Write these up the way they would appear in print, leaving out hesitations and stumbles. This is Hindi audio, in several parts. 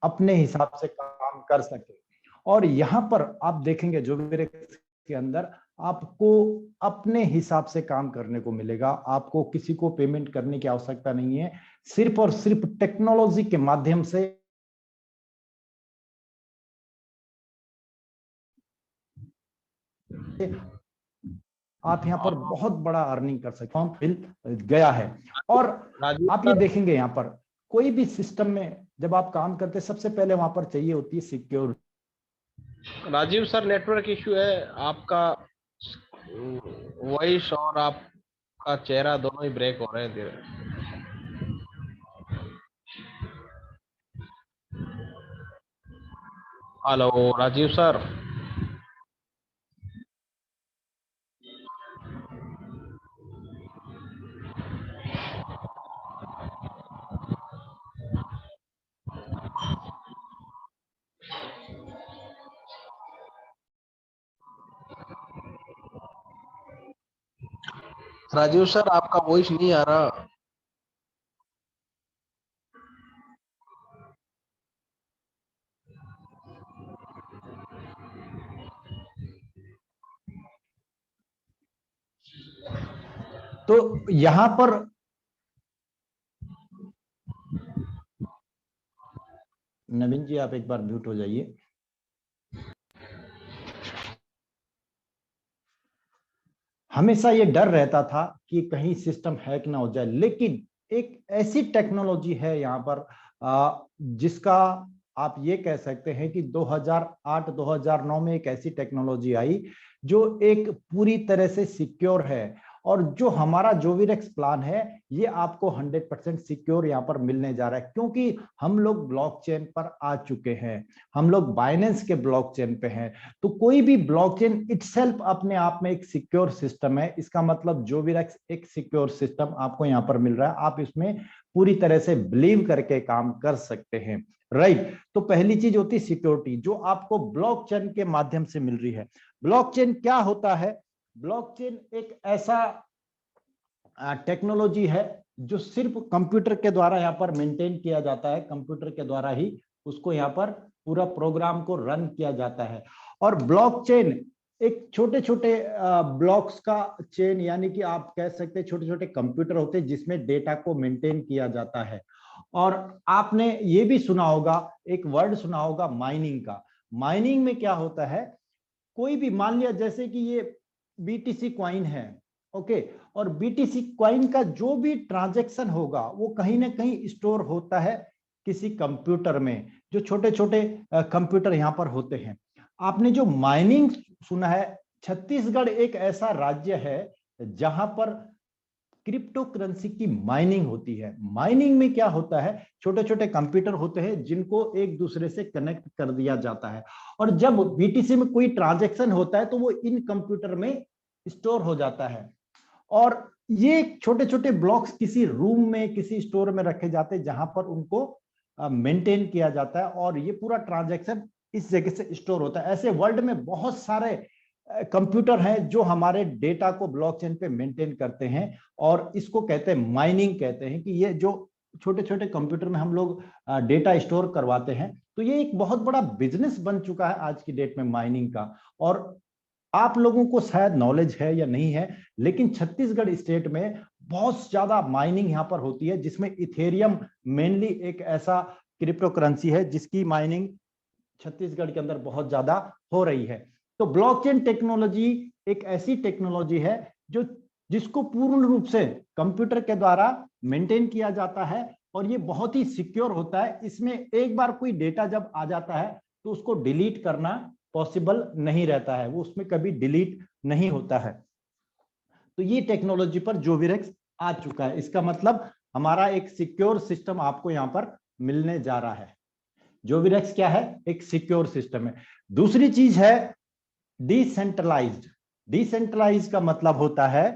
अपने हिसाब से काम कर सके। और यहाँ पर आप देखेंगे जोविरेक्स के अंदर आपको अपने हिसाब से काम करने को मिलेगा, आपको किसी को पेमेंट करने की आवश्यकता नहीं है, सिर्फ और सिर्फ टेक्नोलॉजी के माध्यम से आप यहाँ पर बहुत बड़ा अर्निंग कर सकते हो, मिल गया है। और आप ये देखेंगे यहाँ पर कोई भी सिस्टम में जब आप काम करते हैं सबसे पहले वहां पर चाहिए होती है secure. Rajiv sir, network issue है, आपका वॉइस और आपका चेहरा दोनों ही ब्रेक हो रहे हैं धीरे। Hello Rajiv sir. Rajiv sir, आपका वॉइस नहीं आ रहा। तो यहां पर नवीन जी आप एक बार म्यूट हो जाइए। हमेशा ये डर रहता था कि कहीं सिस्टम हैक ना हो जाए, लेकिन एक ऐसी टेक्नोलॉजी है यहाँ पर जिसका आप ये कह सकते हैं कि 2008-2009 में एक ऐसी टेक्नोलॉजी आई जो एक पूरी तरह से सिक्योर है। और जो हमारा जोविरेक्स प्लान है ये आपको 100% सिक्योर यहाँ पर मिलने जा रहा है, क्योंकि हम लोग ब्लॉकचेन पर आ चुके हैं, हम लोग बाइनेंस के ब्लॉकचेन पे हैं। तो कोई भी ब्लॉकचेन इटसेल्फ अपने आप में एक सिक्योर सिस्टम है, इसका मतलब जोविरेक्स एक सिक्योर सिस्टम आपको यहाँ पर मिल रहा है, आप इसमें पूरी तरह से बिलीव करके काम कर सकते हैं। राइट, तो पहली चीज होती है सिक्योरिटी जो आपको ब्लॉकचेन के माध्यम से मिल रही है। ब्लॉकचेन क्या होता है? ब्लॉकचेन एक ऐसा टेक्नोलॉजी है जो सिर्फ कंप्यूटर के द्वारा यहाँ पर मेंटेन किया जाता है, कंप्यूटर के द्वारा ही उसको यहाँ पर पूरा प्रोग्राम को रन किया जाता है। और ब्लॉकचेन एक छोटे छोटे ब्लॉक्स का चेन, यानी कि आप कह सकते हैं छोटे छोटे कंप्यूटर होते हैं जिसमें डेटा को मेंटेन किया जाता है। और आपने ये भी सुना होगा, एक वर्ड सुना होगा माइनिंग का। माइनिंग में क्या होता है, कोई भी मान लिया जैसे कि ये बीटीसी कॉइन है, ओके, और बीटीसी कॉइन का जो भी ट्रांजैक्शन होगा वो कहीं ना कहीं स्टोर होता है किसी कंप्यूटर में, जो छोटे छोटे कंप्यूटर यहाँ पर होते हैं। आपने जो माइनिंग सुना है, छत्तीसगढ़ एक ऐसा राज्य है जहां पर क्रिप्टो करेंसी की माइनिंग होती है। माइनिंग में क्या होता है, छोटे छोटे कंप्यूटर होते हैं जिनको एक दूसरे से कनेक्ट कर दिया जाता है, और जब बीटीसी में कोई ट्रांजैक्शन होता है तो वो इन कंप्यूटर में स्टोर हो जाता है। और ये छोटे छोटे ब्लॉक्स किसी रूम में किसी स्टोर में रखे जाते हैं जहां पर उनको मेंटेन किया जाता है, और ये पूरा ट्रांजैक्शन इस जगह से स्टोर होता है। ऐसे वर्ल्ड में बहुत सारे कंप्यूटर हैं जो हमारे डेटा को ब्लॉकचेन पे मेंटेन करते हैं, और इसको कहते हैं माइनिंग, कहते हैं कि ये जो छोटे छोटे कंप्यूटर में हम लोग डेटा स्टोर करवाते हैं, तो ये एक बहुत बड़ा बिजनेस बन चुका है आज की डेट में माइनिंग का। और आप लोगों को शायद नॉलेज है या नहीं है, लेकिन छत्तीसगढ़ स्टेट में बहुत ज्यादा माइनिंग यहाँ पर होती है, जिसमें इथेरियम मेनली एक ऐसा क्रिप्टो करेंसी है जिसकी माइनिंग छत्तीसगढ़ के अंदर बहुत ज्यादा हो रही है। तो ब्लॉकचेन टेक्नोलॉजी एक ऐसी टेक्नोलॉजी है जो जिसको पूर्ण रूप से कंप्यूटर के द्वारा मेंटेन किया जाता है, और ये बहुत ही सिक्योर होता है। इसमें एक बार कोई डेटा जब आ जाता है तो उसको डिलीट करना पॉसिबल नहीं रहता है, वो उसमें कभी डिलीट नहीं होता है। तो ये टेक्नोलॉजी पर जोविरेक्स आ चुका है, इसका मतलब हमारा एक सिक्योर सिस्टम आपको यहां पर मिलने जा रहा है। जोविरेक्स क्या है? एक सिक्योर सिस्टम है। दूसरी चीज है डिसेंट्रलाइज्ड। डिसेंट्रलाइज का मतलब होता है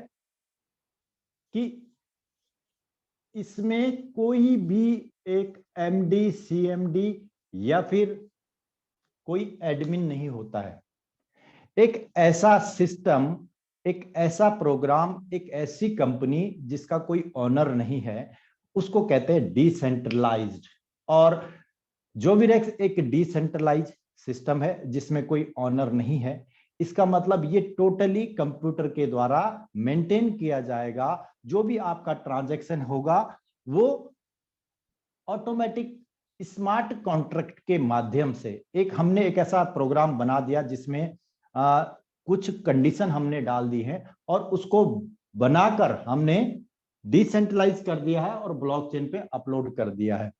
कि इसमें कोई भी एक एमडी सीएमडी या फिर कोई एडमिन नहीं होता है। एक ऐसा सिस्टम, एक ऐसा प्रोग्राम, एक ऐसी कंपनी जिसका कोई ऑनर नहीं है, उसको कहते हैं डिसेंट्रलाइज्ड। और जोविरेक्स एक डिसेंट्रलाइज सिस्टम है जिसमें कोई ऑनर नहीं है। इसका मतलब ये टोटली कंप्यूटर के द्वारा मेंटेन किया जाएगा। जो भी आपका ट्रांजैक्शन होगा वो ऑटोमेटिक स्मार्ट कॉन्ट्रैक्ट के माध्यम से हमने एक ऐसा प्रोग्राम बना दिया जिसमें कुछ कंडीशन हमने डाल दी है और उसको बनाकर हमने डिसेंट्रलाइज कर दिया है और ब्लॉकचेन पे अपलोड कर दिया है।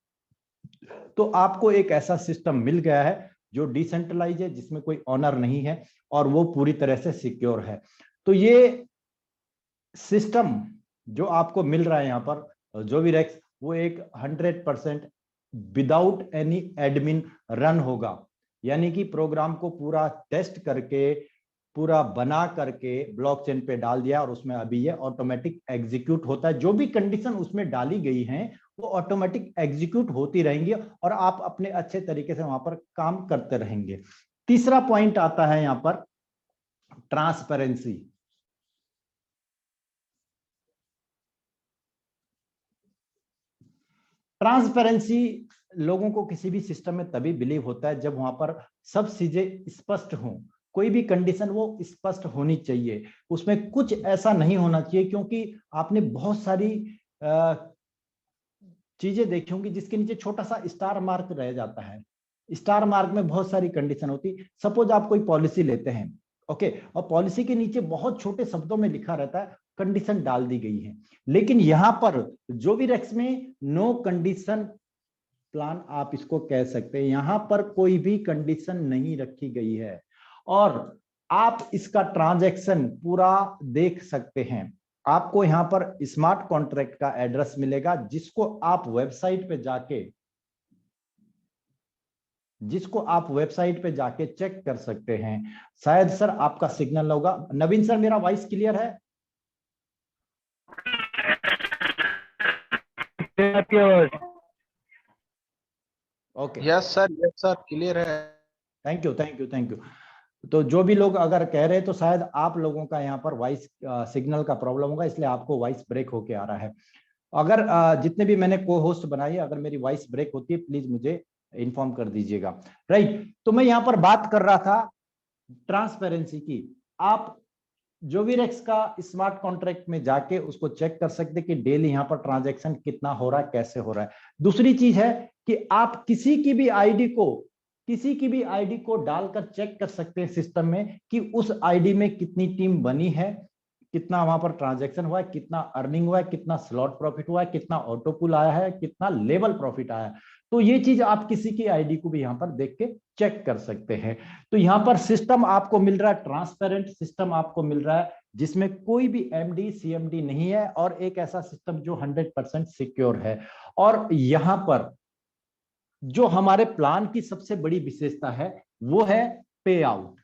तो आपको एक ऐसा सिस्टम मिल गया है जो डिसेंट्रलाइज है, जिसमें कोई ऑनर नहीं है और वो पूरी तरह से सिक्योर है। तो ये सिस्टम जो आपको मिल रहा है यहाँ पर जोविरेक्स, वो एक 100% विदाउट एनी एडमिन रन होगा। यानी कि प्रोग्राम को पूरा टेस्ट करके, पूरा बना करके ब्लॉकचेन पे डाल दिया और उसमें अभी ये ऑटोमेटिक एग्जीक्यूट होता है। जो भी कंडीशन उसमें डाली गई हैं वो ऑटोमेटिक एग्जीक्यूट होती रहेंगी और आप अपने अच्छे तरीके से वहां पर काम करते रहेंगे। तीसरा पॉइंट आता है यहां पर ट्रांसपेरेंसी। ट्रांसपेरेंसी लोगों को किसी भी सिस्टम में तभी बिलीव होता है जब वहां पर सब चीजें स्पष्ट हों। कोई भी कंडीशन वो स्पष्ट होनी चाहिए, उसमें कुछ ऐसा नहीं होना चाहिए। क्योंकि आपने बहुत सारी चीजें देखी होंगी जिसके नीचे छोटा सा स्टार मार्क रह जाता है। स्टार मार्क में बहुत सारी कंडीशन होती। सपोज आप कोई पॉलिसी लेते हैं, ओके, और पॉलिसी के नीचे बहुत छोटे शब्दों में लिखा रहता है कंडीशन डाल दी गई है, लेकिन यहां पर जोविरेक्स में नो कंडीशन प्लान आप इसको कह सकते हैं। यहां पर कोई भी कंडीशन नहीं रखी गई है और आप इसका ट्रांजैक्शन पूरा देख सकते हैं। आपको यहां पर स्मार्ट कॉन्ट्रैक्ट का एड्रेस मिलेगा जिसको आप वेबसाइट पे जाके चेक कर सकते हैं। शायद सर आपका सिग्नल होगा। नवीन सर, मेरा वॉइस क्लियर है? ओके, यस सर क्लियर है। Thank you. तो जो भी लोग अगर कह रहे हैं तो शायद आप लोगों का यहाँ पर वॉइस सिग्नल का प्रॉब्लम होगा, इसलिए आपको वॉइस ब्रेक होके आ रहा है। अगर जितने भी मैंने को होस्ट बनाई, अगर मेरी वॉइस ब्रेक होती है प्लीज मुझे इन्फॉर्म कर दीजिएगा। राइट, तो मैं यहाँ पर बात कर रहा था ट्रांसपेरेंसी की। आप जोविरेक्स का स्मार्ट कॉन्ट्रैक्ट में जाके उसको चेक कर सकते कि डेली यहाँ पर ट्रांजैक्शन कितना हो रहा है, कैसे हो रहा है। दूसरी चीज है कि आप किसी की भी आईडी को डालकर चेक कर सकते हैं सिस्टम में कि उस आईडी में कितनी टीम बनी है, कितना वहां पर ट्रांजैक्शन हुआ है, कितना अर्निंग हुआ है, कितना स्लॉट प्रॉफिट हुआ है, कितना ऑटो पुल आया है, कितना लेवल प्रॉफिट आया है। तो ये चीज आप किसी की आईडी को भी यहाँ पर देख के चेक कर सकते हैं। तो यहाँ पर सिस्टम आपको मिल रहा है, ट्रांसपेरेंट सिस्टम आपको मिल रहा है जिसमें कोई भी एमडी सीएमडी नहीं है और एक ऐसा सिस्टम जो 100% सिक्योर है। और यहाँ पर जो हमारे प्लान की सबसे बड़ी विशेषता है वो है पे आउट।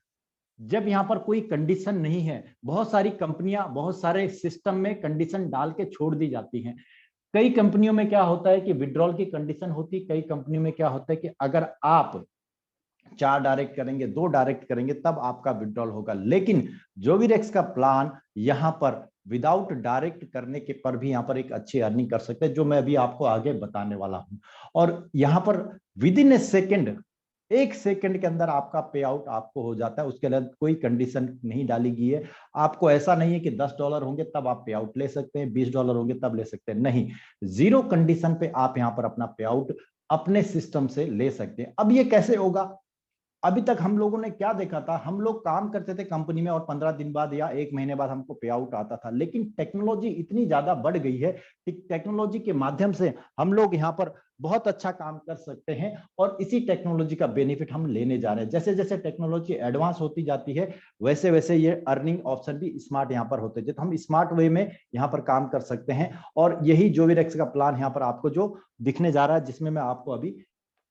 जब यहां पर कोई कंडीशन नहीं है, बहुत सारी कंपनियां बहुत सारे सिस्टम में कंडीशन डाल के छोड़ दी जाती हैं। कई कंपनियों में क्या होता है कि विड्रॉल की कंडीशन होती, कई कंपनियों में क्या होता है कि अगर आप 4 डायरेक्ट करेंगे, 2 डायरेक्ट करेंगे तब आपका विड्रॉल होगा। लेकिन जोविरेक्स का प्लान यहां पर विदाउट डायरेक्ट करने के पर भी यहां पर एक अच्छी अर्निंग कर सकते हैं, जो मैं अभी आपको आगे बताने वाला हूं। और यहां पर with in A second, 1 second के अंदर आपका पे आउट आपको हो जाता है। उसके लिए कोई कंडीशन नहीं डाली गई है। आपको ऐसा नहीं है कि $10 होंगे तब आप पे आउट ले सकते हैं, $20 होंगे तब ले सकते हैं, नहीं, 0 कंडीशन पे आप यहां पर अपना पे आउट अपने सिस्टम से ले सकते हैं। अब ये कैसे होगा? अभी तक हम लोगों ने क्या देखा था, हम लोग काम करते थे कंपनी में और 15 दिन बाद या 1 महीने बाद हमको पे आउट आता था। लेकिन टेक्नोलॉजी इतनी ज्यादा बढ़ गई है कि टेक्नोलॉजी के माध्यम से हम लोग यहाँ पर बहुत अच्छा काम कर सकते हैं और इसी टेक्नोलॉजी का बेनिफिट हम लेने जा रहे हैं। जैसे जैसे टेक्नोलॉजी एडवांस होती जाती है वैसे वैसे ये अर्निंग ऑप्शन भी स्मार्ट यहाँ पर होते हैं, तो हम स्मार्ट वे में यहाँ पर काम कर सकते हैं। और यही जोविरेक्स का प्लान यहाँ पर आपको जो दिखने जा रहा है, जिसमें मैं आपको अभी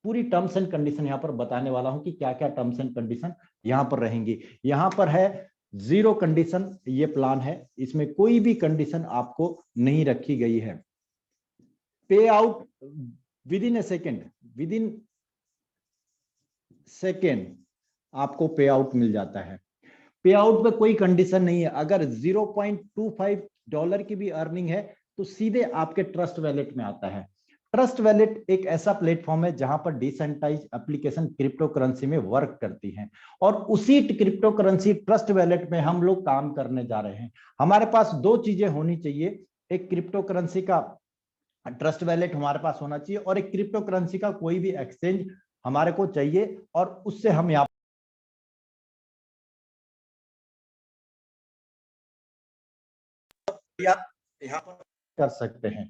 पूरी टर्म्स एंड कंडीशन यहां पर बताने वाला हूं कि क्या क्या टर्म्स एंड कंडीशन यहां पर रहेंगी। यहां पर है 0 कंडीशन, ये प्लान है, इसमें कोई भी कंडीशन आपको नहीं रखी गई है। पे आउट विद इन सेकेंड आपको पे आउट मिल जाता है। पे आउट में कोई कंडीशन नहीं है। अगर $0.25 की भी अर्निंग है तो सीधे आपके ट्रस्ट वैलेट में आता है। ट्रस्ट वैलेट एक ऐसा प्लेटफॉर्म है जहां पर डिसेंट्रलाइज्ड एप्लीकेशन क्रिप्टो करेंसी में वर्क करती हैं, और उसी क्रिप्टो करेंसी ट्रस्ट वैलेट में हम लोग काम करने जा रहे हैं। हमारे पास दो चीजें होनी चाहिए, एक क्रिप्टो करेंसी का ट्रस्ट वैलेट हमारे पास होना चाहिए, और एक क्रिप्टो करेंसी का कोई भी एक्सचेंज हमारे को चाहिए, और उससे हम यहाँ पर कर सकते हैं।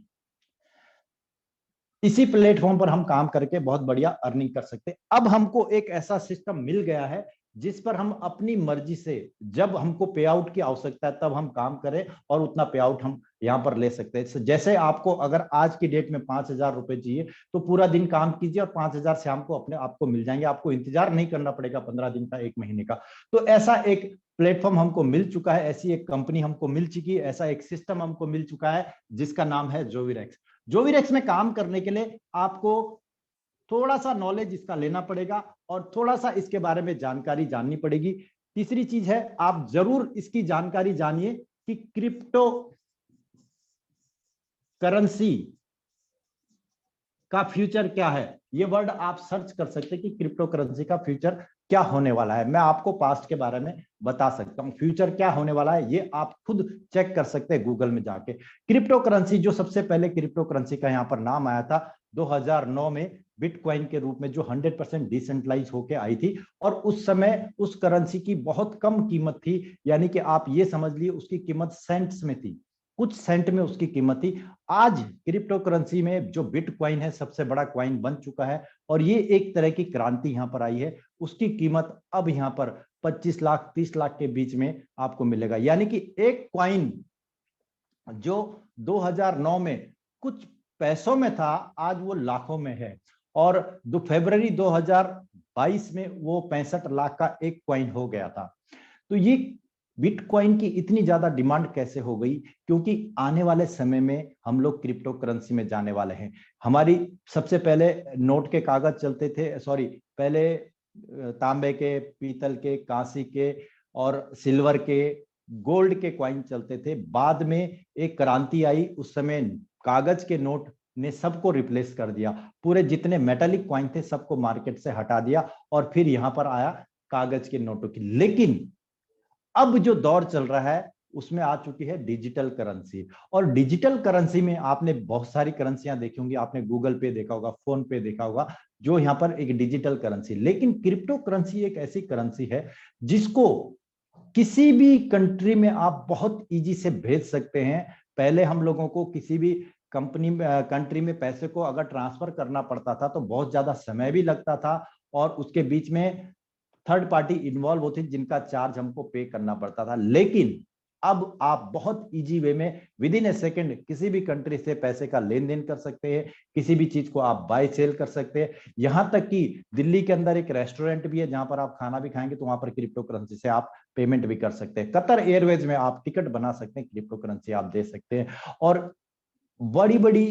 इसी प्लेटफॉर्म पर हम काम करके बहुत बढ़िया अर्निंग कर सकते हैं। अब हमको एक ऐसा सिस्टम मिल गया है जिस पर हम अपनी मर्जी से जब हमको पे आउट की आवश्यकता है तब हम काम करें और उतना पे आउट हम यहाँ पर ले सकते हैं। जैसे आपको अगर आज की डेट में 5,000 रुपए चाहिए तो पूरा दिन काम कीजिए और 5,000 शाम को अपने आपको मिल जाएंगे, आपको इंतजार नहीं करना पड़ेगा 15 दिन का, 1 महीने का। तो ऐसा एक प्लेटफॉर्म हमको मिल चुका है, ऐसी एक कंपनी हमको मिल चुकी है, ऐसा एक सिस्टम हमको मिल चुका है जिसका नाम है जोविरेक्स। जोविरेक्स में काम करने के लिए आपको थोड़ा सा नॉलेज इसका लेना पड़ेगा और थोड़ा सा इसके बारे में जानकारी जाननी पड़ेगी। तीसरी चीज है, आप जरूर इसकी जानकारी जानिए कि क्रिप्टो करेंसी का फ्यूचर क्या है। ये वर्ड आप सर्च कर सकते हैं कि क्रिप्टो करेंसी का फ्यूचर क्या होने वाला है। मैं आपको पास्ट के बारे में बता सकता हूं, फ्यूचर क्या होने वाला है ये आप खुद चेक कर सकते हैं गूगल में जाके। क्रिप्टो करेंसी, जो सबसे पहले क्रिप्टो करेंसी का यहाँ पर नाम आया था 2009 में बिटकॉइन के रूप में, जो 100% डिसेंट्रलाइज होके आई थी, और उस समय उस करेंसी की बहुत कम कीमत थी, यानी कि आप ये समझ लिए उसकी कीमत सेंट्स में थी, कुछ सेंट में उसकी कीमत थी। आज क्रिप्टो करेंसी में जो बिटकॉइन है सबसे बड़ा कॉइन बन चुका है, और ये एक तरह की क्रांति यहां पर आई है। उसकी कीमत अब यहां पर 25 लाख 30 लाख के बीच में आपको मिलेगा, यानी कि एक कॉइन जो 2009 में कुछ पैसों में था आज वो लाखों में है, और फरवरी 2022 में वो 65 लाख का एक कॉइन हो गया था। तो ये बिटकॉइन की इतनी ज्यादा डिमांड कैसे हो गई? क्योंकि आने वाले समय में हम लोग क्रिप्टो करेंसी में जाने वाले हैं। हमारी सबसे पहले नोट के कागज चलते थे, सॉरी, पहले तांबे के, पीतल के, कांसी के और सिल्वर के, गोल्ड के कॉइन चलते थे। बाद में एक क्रांति आई, उस समय कागज के नोट ने सबको रिप्लेस कर दिया, पूरे जितने मेटालिक कॉइन थे सबको मार्केट से हटा दिया, और फिर यहां पर आया कागज के नोटों की। लेकिन अब जो दौर चल रहा है उसमें आ चुकी है डिजिटल करेंसी, और डिजिटल करेंसी में आपने बहुत सारी करेंसियां देखी होंगी, आपने गूगल पे देखा होगा, फोन पे देखा होगा, जो यहाँ पर एक डिजिटल करेंसी। लेकिन क्रिप्टो करेंसी एक ऐसी करेंसी है जिसको किसी भी कंट्री में आप बहुत इजी से भेज सकते हैं। पहले हम लोगों को किसी भी कंट्री में पैसे को अगर ट्रांसफर करना पड़ता था तो बहुत ज्यादा समय भी लगता था, और उसके बीच में थर्ड पार्टी इन्वॉल्व होती जिनका चार्ज हमको पे करना पड़ता था। लेकिन अब आप बहुत इजी वे में विद इन ए सेकेंड किसी भी कंट्री से पैसे का लेन देन कर सकते हैं, किसी भी चीज को आप बाय सेल कर सकते हैं। यहां तक कि दिल्ली के अंदर एक रेस्टोरेंट भी है जहां पर आप खाना भी खाएंगे तो वहां पर क्रिप्टो करेंसी से आप पेमेंट भी कर सकते हैं। कतर एयरवेज में आप टिकट बना सकते हैं, क्रिप्टो करेंसी आप दे सकते हैं। और बड़ी बड़ी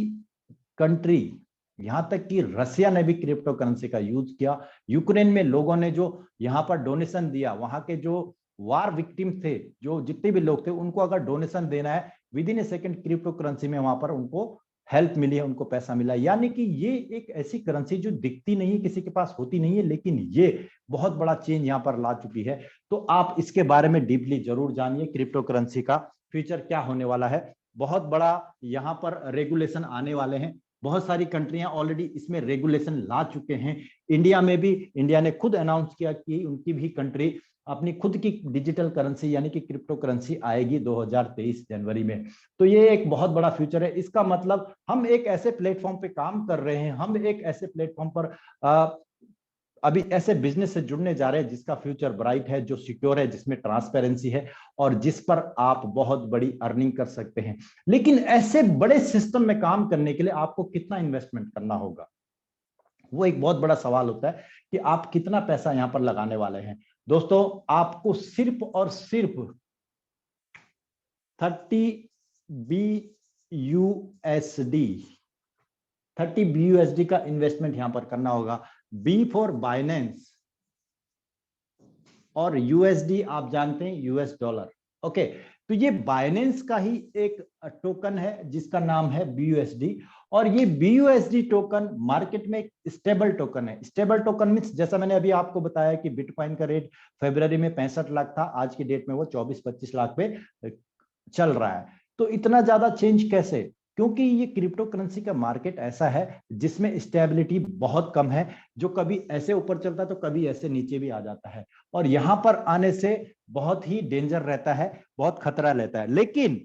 कंट्री, यहां तक कि रसिया ने भी क्रिप्टो करेंसी का यूज किया। यूक्रेन में लोगों ने जो यहां पर डोनेशन दिया, वहां के जो वार विक्टिम थे, जो जितने भी लोग थे, उनको अगर डोनेशन देना है with in A second crypto currency में वहां पर उनको हेल्प मिली है, उनको पैसा मिला। यानी कि ये एक ऐसी करेंसी जो दिखती नहीं है, किसी के पास होती नहीं है, लेकिन ये बहुत बड़ा चेंज यहाँ पर ला चुकी है। तो आप इसके बारे में डीपली जरूर जानिए, क्रिप्टो करेंसी का फ्यूचर क्या होने वाला है। बहुत बड़ा यहाँ पर रेगुलेशन आने वाले हैं, बहुत सारी कंट्रियां ऑलरेडी इसमें रेगुलेशन ला चुके हैं। इंडिया में भी, इंडिया ने खुद अनाउंस किया कि उनकी भी कंट्री अपनी खुद की डिजिटल करेंसी यानी कि क्रिप्टो करेंसी आएगी 2023 जनवरी में। तो ये एक बहुत बड़ा फ्यूचर है। इसका मतलब हम एक ऐसे प्लेटफॉर्म पे काम कर रहे हैं, हम एक ऐसे प्लेटफॉर्म पर अभी ऐसे बिजनेस से जुड़ने जा रहे हैं जिसका फ्यूचर ब्राइट है, जो सिक्योर है, जिसमें ट्रांसपेरेंसी है, और जिस पर आप बहुत बड़ी अर्निंग कर सकते हैं। लेकिन ऐसे बड़े सिस्टम में काम करने के लिए आपको कितना इन्वेस्टमेंट करना होगा, वो एक बहुत बड़ा सवाल होता है कि आप कितना पैसा यहां पर लगाने वाले हैं। दोस्तों, आपको सिर्फ और सिर्फ 30 BUSD का इन्वेस्टमेंट यहां पर करना होगा। बी फॉर बाइनेंस, और यूएसडी आप जानते हैं यूएस डॉलर। ओके, तो ये बाइनेंस का ही एक टोकन है जिसका नाम है BUSD, और ये BUSD टोकन मार्केट में एक स्टेबल टोकन है। स्टेबल टोकन मींस जैसा मैंने अभी आपको बताया कि बिटकॉइन का रेट फरवरी में 65 लाख था, आज की डेट में वो 24-25 लाख पे चल रहा है। तो इतना ज्यादा चेंज कैसे? क्योंकि ये क्रिप्टो करेंसी का मार्केट ऐसा है जिसमें स्टेबिलिटी बहुत कम है, जो कभी ऐसे ऊपर चलता है तो कभी ऐसे नीचे भी आ जाता है, और यहां पर आने से बहुत ही डेंजर रहता है, बहुत खतरा रहता है। लेकिन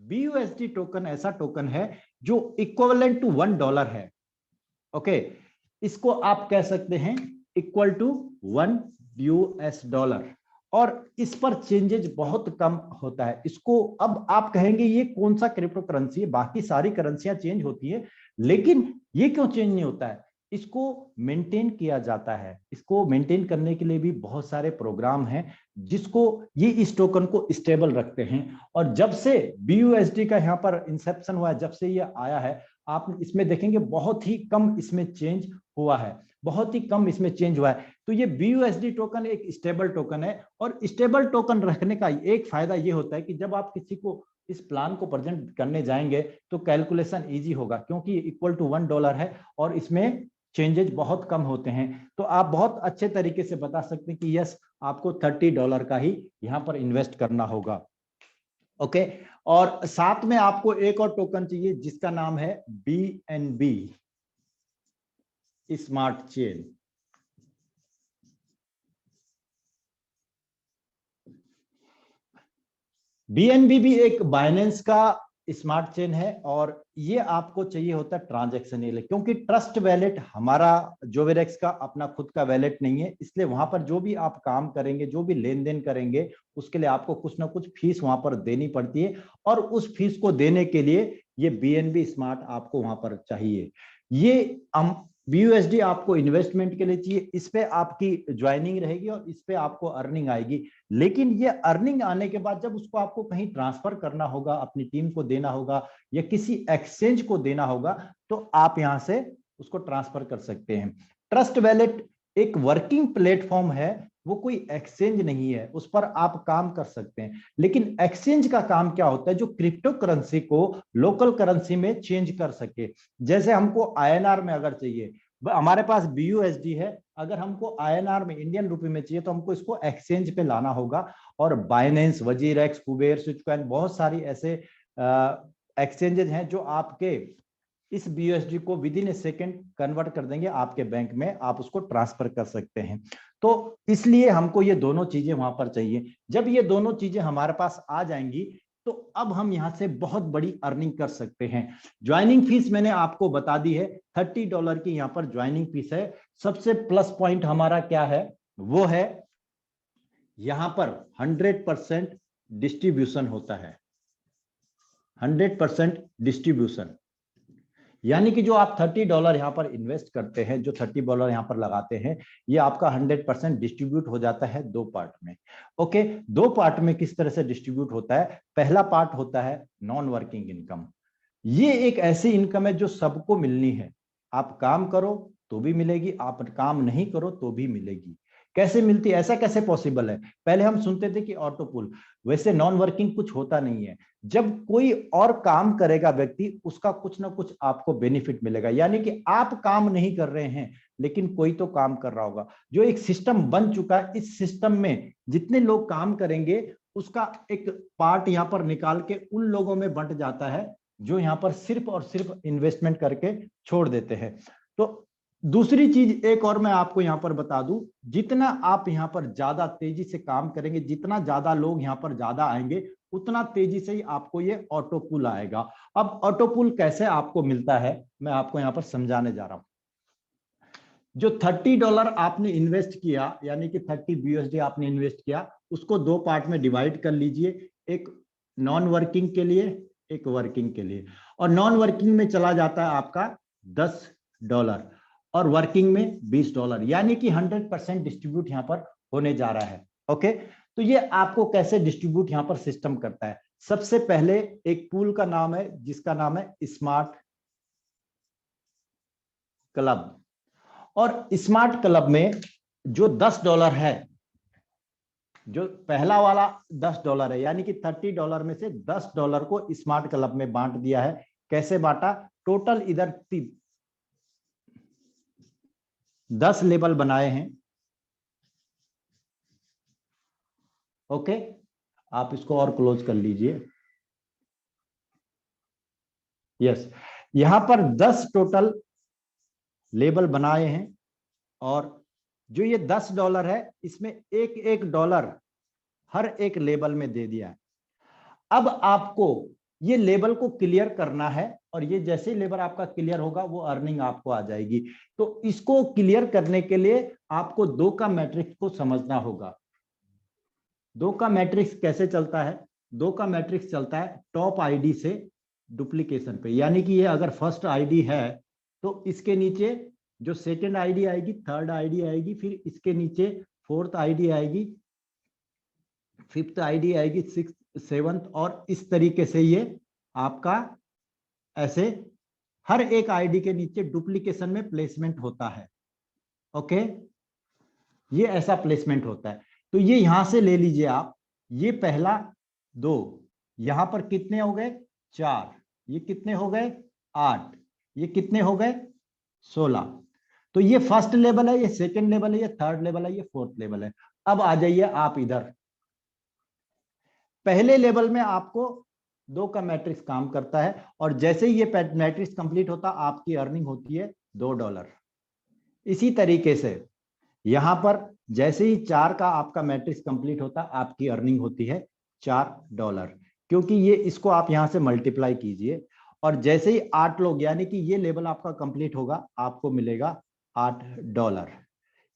BUSD टोकन ऐसा टोकन है जो इक्विवेलेंट टू $1 है। ओके, इसको आप कह सकते हैं इक्वल टू $1, और इस पर चेंजेज बहुत कम होता है। इसको अब आप कहेंगे ये कौन सा क्रिप्टो करेंसी है, बाकी सारी करेंसियां चेंज होती है लेकिन ये क्यों चेंज नहीं होता है? इसको मेंटेन किया जाता है। इसको मेंटेन करने के लिए भी बहुत सारे प्रोग्राम हैं जिसको ये इस टोकन को स्टेबल रखते हैं। और जब से BUSD का यहाँ पर इंसेप्शन हुआ है, जब से ये आया है, आप इसमें देखेंगे बहुत ही कम इसमें चेंज हुआ है, बहुत ही कम इसमें चेंज हुआ है। तो ये BUSD टोकन एक स्टेबल टोकन है, और स्टेबल टोकन रखने का एक फायदा ये होता है कि जब आप किसी को इस प्लान को प्रेजेंट करने जाएंगे तो कैलकुलेशन इजी होगा, क्योंकि इक्वल टू $1 है और इसमें चेंजेस बहुत कम होते हैं। तो आप बहुत अच्छे तरीके से बता सकते हैं कि यस, आपको $30 का ही यहां पर इन्वेस्ट करना होगा। ओके, और साथ में आपको एक और टोकन चाहिए जिसका नाम है BNB स्मार्ट चेन। BNB भी एक बाइनेंस का स्मार्ट चेन है, और ये आपको चाहिए होता है ट्रांजैक्शन के लिए, क्योंकि ट्रस्ट वैलेट हमारा जोवेरेक्स का अपना खुद का वैलेट नहीं है, इसलिए वहां पर जो भी आप काम करेंगे, जो भी लेन देन करेंगे, उसके लिए आपको कुछ ना कुछ फीस वहां पर देनी पड़ती है, और उस फीस को देने के लिए ये BNB स्मार्ट आपको वहां पर चाहिए। ये BUSD आपको इन्वेस्टमेंट के लिए चाहिए, इस पे आपकी ज्वाइनिंग रहेगी और इस पे आपको अर्निंग आएगी। लेकिन ये अर्निंग आने के बाद जब उसको आपको कहीं ट्रांसफर करना होगा, अपनी टीम को देना होगा या किसी एक्सचेंज को देना होगा, तो आप यहां से उसको ट्रांसफर कर सकते हैं। ट्रस्ट वैलेट एक वर्किंग प्लेटफॉर्म है, वो कोई एक्सचेंज नहीं है, उस पर आप काम कर सकते हैं। लेकिन एक्सचेंज का काम क्या होता है? जो क्रिप्टो करेंसी को लोकल करेंसी में चेंज कर सके। जैसे हमको INR में अगर चाहिए, हमारे पास BUSD है, अगर हमको INR में, इंडियन रुपए में चाहिए, तो हमको इसको एक्सचेंज पे लाना होगा। और बाइनेंस, वजीरेक्स, कुबेर, स्विचकॉइन, बहुत सारी ऐसे एक्सचेंजेस हैं जो आपके इस BUSD को with in A second convert कर देंगे आपके बैंक में, आप उसको ट्रांसफर कर सकते हैं। तो इसलिए हमको ये दोनों चीजें वहां पर चाहिए। जब ये दोनों चीजें हमारे पास आ जाएंगी तो अब हम यहां से बहुत बड़ी अर्निंग कर सकते हैं। ज्वाइनिंग फीस मैंने आपको बता दी है, $30 की यहां पर ज्वाइनिंग फीस है। सबसे प्लस पॉइंट हमारा क्या है? वो है यहां पर 100% डिस्ट्रीब्यूशन होता है। 100% डिस्ट्रीब्यूशन, यानी कि जो आप $30 यहां पर इन्वेस्ट करते हैं, जो $30 यहां पर लगाते हैं, ये आपका 100% डिस्ट्रीब्यूट हो जाता है 2 पार्ट में। ओके, 2 पार्ट में किस तरह से डिस्ट्रीब्यूट होता है? पहला पार्ट होता है नॉन वर्किंग इनकम। ये एक ऐसी इनकम है जो सबको मिलनी है। आप काम करो तो भी मिलेगी, आप काम नहीं करो तो भी मिलेगी। कैसे मिलती है? ऐसा कैसे पॉसिबल है? पहले हम सुनते थे कि ऑटो पुल, वैसे नॉन वर्किंग कुछ होता नहीं है। जब कोई और काम करेगा व्यक्ति, उसका कुछ ना कुछ आपको बेनिफिट मिलेगा। यानी कि आप काम नहीं कर रहे हैं लेकिन कोई तो काम कर रहा होगा। जो एक सिस्टम बन चुका है, इस सिस्टम में जितने लोग काम करेंगे उसका एक पार्ट यहां पर निकाल के उन लोगों में बंट जाता है जो यहां पर सिर्फ और सिर्फ इन्वेस्टमेंट करके छोड़ देते हैं। तो दूसरी चीज एक और मैं आपको यहां पर बता दूं, जितना आप यहां पर ज्यादा तेजी से काम करेंगे, जितना ज्यादा लोग यहां पर ज्यादा आएंगे, उतना तेजी से ही आपको ये ऑटो पुल आएगा। अब ऑटो पुल कैसे आपको मिलता है, मैं आपको यहां पर समझाने जा रहा हूं। जो $30 आपने इन्वेस्ट किया, यानी कि 30 BUSD आपने इन्वेस्ट किया, उसको 2 पार्ट में डिवाइड कर लीजिए, एक नॉन वर्किंग के लिए, एक वर्किंग के लिए। और नॉन वर्किंग में चला जाता है आपका $10 और वर्किंग में $20, यानी कि 100% डिस्ट्रीब्यूट यहां पर होने जा रहा है। ओके, तो ये आपको कैसे डिस्ट्रीब्यूट यहां पर सिस्टम करता है? सबसे पहले एक पूल का नाम है जिसका नाम है स्मार्ट क्लब, और स्मार्ट क्लब में जो $10 है, जो पहला वाला $10 है, यानी कि $30 में से $10 को स्मार्ट क्लब में बांट दिया है। कैसे बांटा? टोटल इधर 10 लेबल बनाए हैं। ओके, आप इसको और क्लोज कर लीजिए। यस, यहां पर 10 टोटल लेबल बनाए हैं और जो ये $10 है इसमें $1 हर एक लेबल में दे दिया है। अब आपको ये लेबल को क्लियर करना है और ये जैसे ही लेबल आपका क्लियर होगा वो अर्निंग आपको आ जाएगी। तो इसको क्लियर करने के लिए आपको 2 का मैट्रिक्स को समझना होगा। 2 का मैट्रिक्स कैसे चलता है? 2 का मैट्रिक्स चलता है टॉप आईडी से डुप्लीकेशन पे, यानी कि ये अगर फर्स्ट आईडी है तो इसके नीचे जो सेकंड आईडी आएगी, थर्ड आईडी आएगी, फिर इसके नीचे फोर्थ आईडी आएगी, फिफ्थ आईडी आएगी, सिक्स, सेवंथ, और इस तरीके से ये आपका ऐसे हर एक आईडी के नीचे डुप्लीकेशन में प्लेसमेंट होता है। ओके, ये ऐसा प्लेसमेंट होता है। तो ये यहां से ले लीजिए आप, ये पहला 2, यहां पर कितने हो गए 4, ये कितने हो गए 8, ये कितने हो गए 16। तो ये फर्स्ट लेवल है, ये सेकंड लेवल है, ये थर्ड लेवल है, ये फोर्थ लेवल है। अब आ जाइए आप इधर, पहले लेवल में आपको 2 का मैट्रिक्स काम करता है और जैसे ही ये मैट्रिक्स कंप्लीट होता आपकी अर्निंग होती है $2। इसी तरीके से यहां पर जैसे ही 4 का आपका मैट्रिक्स कंप्लीट होता आपकी अर्निंग होती है $4, क्योंकि ये इसको आप यहां से मल्टीप्लाई कीजिए और जैसे ही 8 लोग, यानी कि ये लेवल आपका कंप्लीट होगा आपको मिलेगा $8।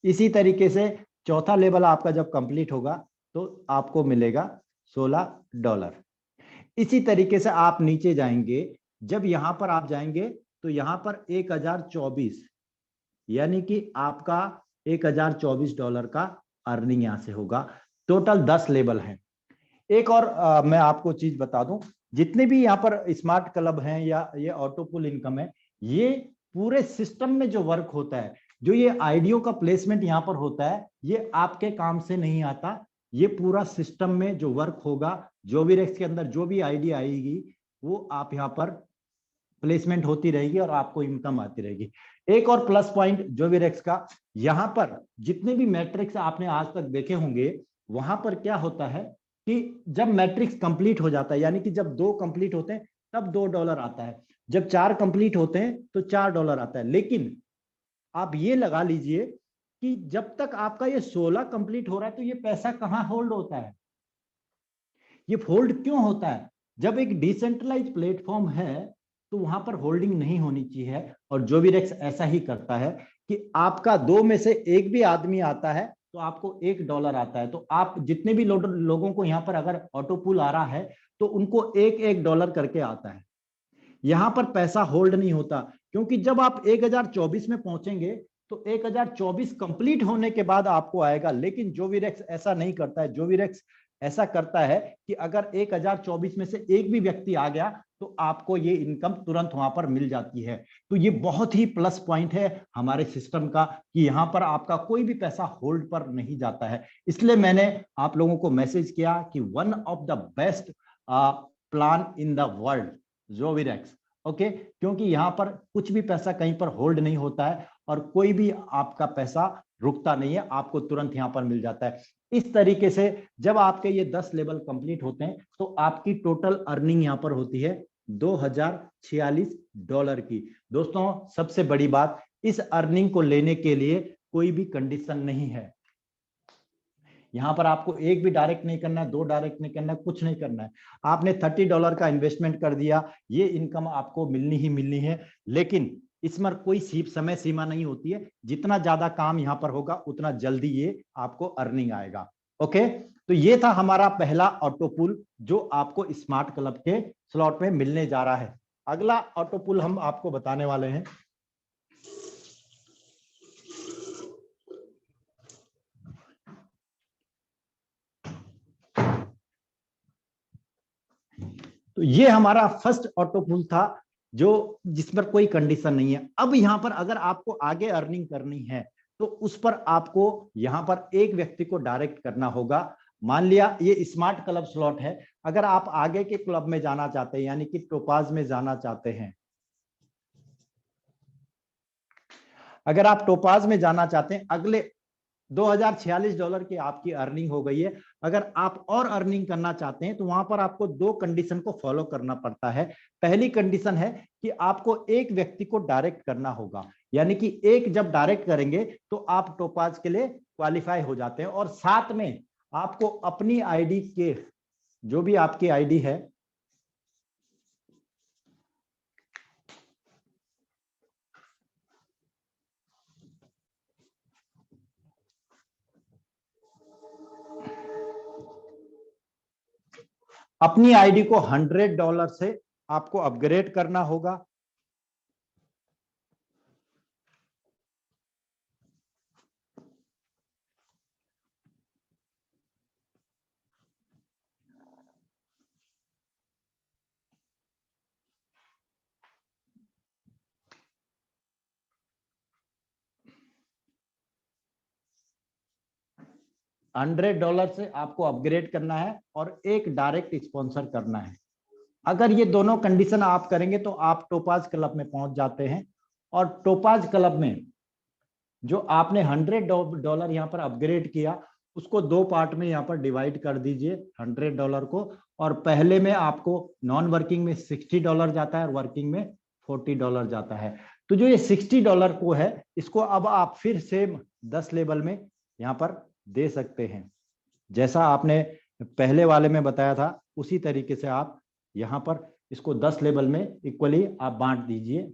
इसी तरीके से चौथा लेवल आपका जब कंप्लीट होगा तो आपको मिलेगा $16। इसी तरीके से आप नीचे जाएंगे, जब यहां पर आप जाएंगे तो यहां पर 1024, यानी कि आपका $1024 का अर्निंग यहां से होगा। टोटल 10 लेवल हैं। एक और मैं आपको चीज बता दूं, जितने भी यहाँ पर स्मार्ट क्लब हैं या ये ऑटो पुल इनकम है, ये पूरे सिस्टम में जो वर्क होता है, जो ये आईडियो का प्लेसमेंट यहाँ पर होता है, ये आपके काम से नहीं आता। ये पूरा सिस्टम में जो वर्क होगा, जोविरेक्स के अंदर जो भी आईडी आएगी वो आप यहाँ पर प्लेसमेंट होती रहेगी और आपको इनकम आती रहेगी। एक और प्लस पॉइंट जोविरेक्स का, यहाँ पर जितने भी मैट्रिक्स आपने आज तक देखे होंगे, वहां पर क्या होता है कि जब मैट्रिक्स कंप्लीट हो जाता है, यानी कि जब 2 कंप्लीट होते हैं तब $2 आता है, जब 4 कंप्लीट होते हैं तो $4 आता है। लेकिन आप ये लगा लीजिए कि जब तक आपका ये 16 कंप्लीट हो रहा है तो ये पैसा कहां होल्ड होता है? ये होल्ड क्यों होता है? जब एक डिसेंट्रलाइज प्लेटफॉर्म है तो वहां पर होल्डिंग नहीं होनी चाहिए, और जोविरेक्स ऐसा ही करता है कि आपका 2 में से एक भी आदमी आता है तो आपको $1 आता है। तो आप जितने भी लोगों को यहाँ पर अगर ऑटो पुल आ रहा है तो उनको $1 करके आता है। यहां पर पैसा होल्ड नहीं होता, क्योंकि जब आप 1024 में पहुंचेंगे तो 1024 कंप्लीट होने के बाद आपको आएगा। लेकिन जोविरेक्स ऐसा नहीं करता है। जोविरेक्स ऐसा करता है कि अगर 1024 में से एक भी व्यक्ति आ गया तो आपको ये इनकम तुरंत वहां पर मिल जाती है। तो ये बहुत ही प्लस पॉइंट है हमारे सिस्टम का कि यहाँ पर आपका कोई भी पैसा होल्ड पर नहीं जाता है। इसलिए मैंने आप लोगों को मैसेज किया कि one of the best plan in the world जोविरेक्स। ओके, क्योंकि यहाँ पर कुछ भी पैसा कहीं पर होल्ड नहीं होता है और कोई भी आपका पैसा रुकता नहीं है, आपको तुरंत यहाँ पर मिल जाता है। इस तरीके से जब आपके ये 10 लेवल कंप्लीट होते हैं तो आपकी टोटल अर्निंग यहाँ पर होती है $2046 की। दोस्तों, सबसे बड़ी बात, इस अर्निंग को लेने के लिए कोई भी कंडीशन नहीं है। यहां पर आपको एक भी डायरेक्ट नहीं करना है, 2 डायरेक्ट नहीं करना है, कुछ नहीं करना है। आपने $30 का इन्वेस्टमेंट कर दिया, ये इनकम आपको मिलनी ही मिलनी है। लेकिन इसमें कोई समय सीमा नहीं होती है। जितना ज्यादा काम यहाँ पर होगा उतना जल्दी ये आपको अर्निंग आएगा। ओके, तो ये था हमारा पहला ऑटो पुल जो आपको स्मार्ट क्लब के स्लॉट में मिलने जा रहा है। अगला ऑटो पुल हम आपको बताने वाले हैं। तो ये हमारा फर्स्ट ऑटो पुल था जो जिस पर कोई कंडीशन नहीं है। अब यहां पर अगर आपको आगे अर्निंग करनी है तो उस पर आपको यहां पर एक व्यक्ति को डायरेक्ट करना होगा। मान लिया ये स्मार्ट क्लब स्लॉट है, अगर आप आगे के क्लब में जाना चाहते हैं, यानी कि टोपाज में जाना चाहते हैं, अगर आप टोपाज में जाना चाहते हैं, अगले $2046 की आपकी अर्निंग हो गई है। अगर आप और अर्निंग करना चाहते हैं तो वहां पर आपको 2 कंडीशन को फॉलो करना पड़ता है। पहली कंडीशन है कि आपको एक व्यक्ति को डायरेक्ट करना होगा, यानी कि एक जब डायरेक्ट करेंगे तो आप टोपाज के लिए क्वालिफाई हो जाते हैं। और साथ में आपको अपनी आईडी के, जो भी आपकी आईडी है, अपनी आईडी को $100 से आपको अपग्रेड करना होगा। $100 से आपको अपग्रेड करना है और एक डायरेक्ट स्पॉन्सर करना है। अगर ये दोनों कंडीशन आप करेंगे तो आप टोपाज क्लब में पहुंच जाते हैं। और टोपाज क्लब में जो आपने $100 यहाँ पर अपग्रेड किया, उसको 2 पार्ट में यहाँ पर डिवाइड कर दीजिए $100 को। और पहले में आपको नॉन वर्किंग में $60 जाता है और वर्किंग में $40 जाता है। तो जो ये $60 को है, इसको अब आप फिर सेम 10 लेवल में यहाँ पर दे सकते हैं। जैसा आपने पहले वाले में बताया था उसी तरीके से आप यहाँ पर इसको 10 लेवल में इक्वली आप बांट दीजिए।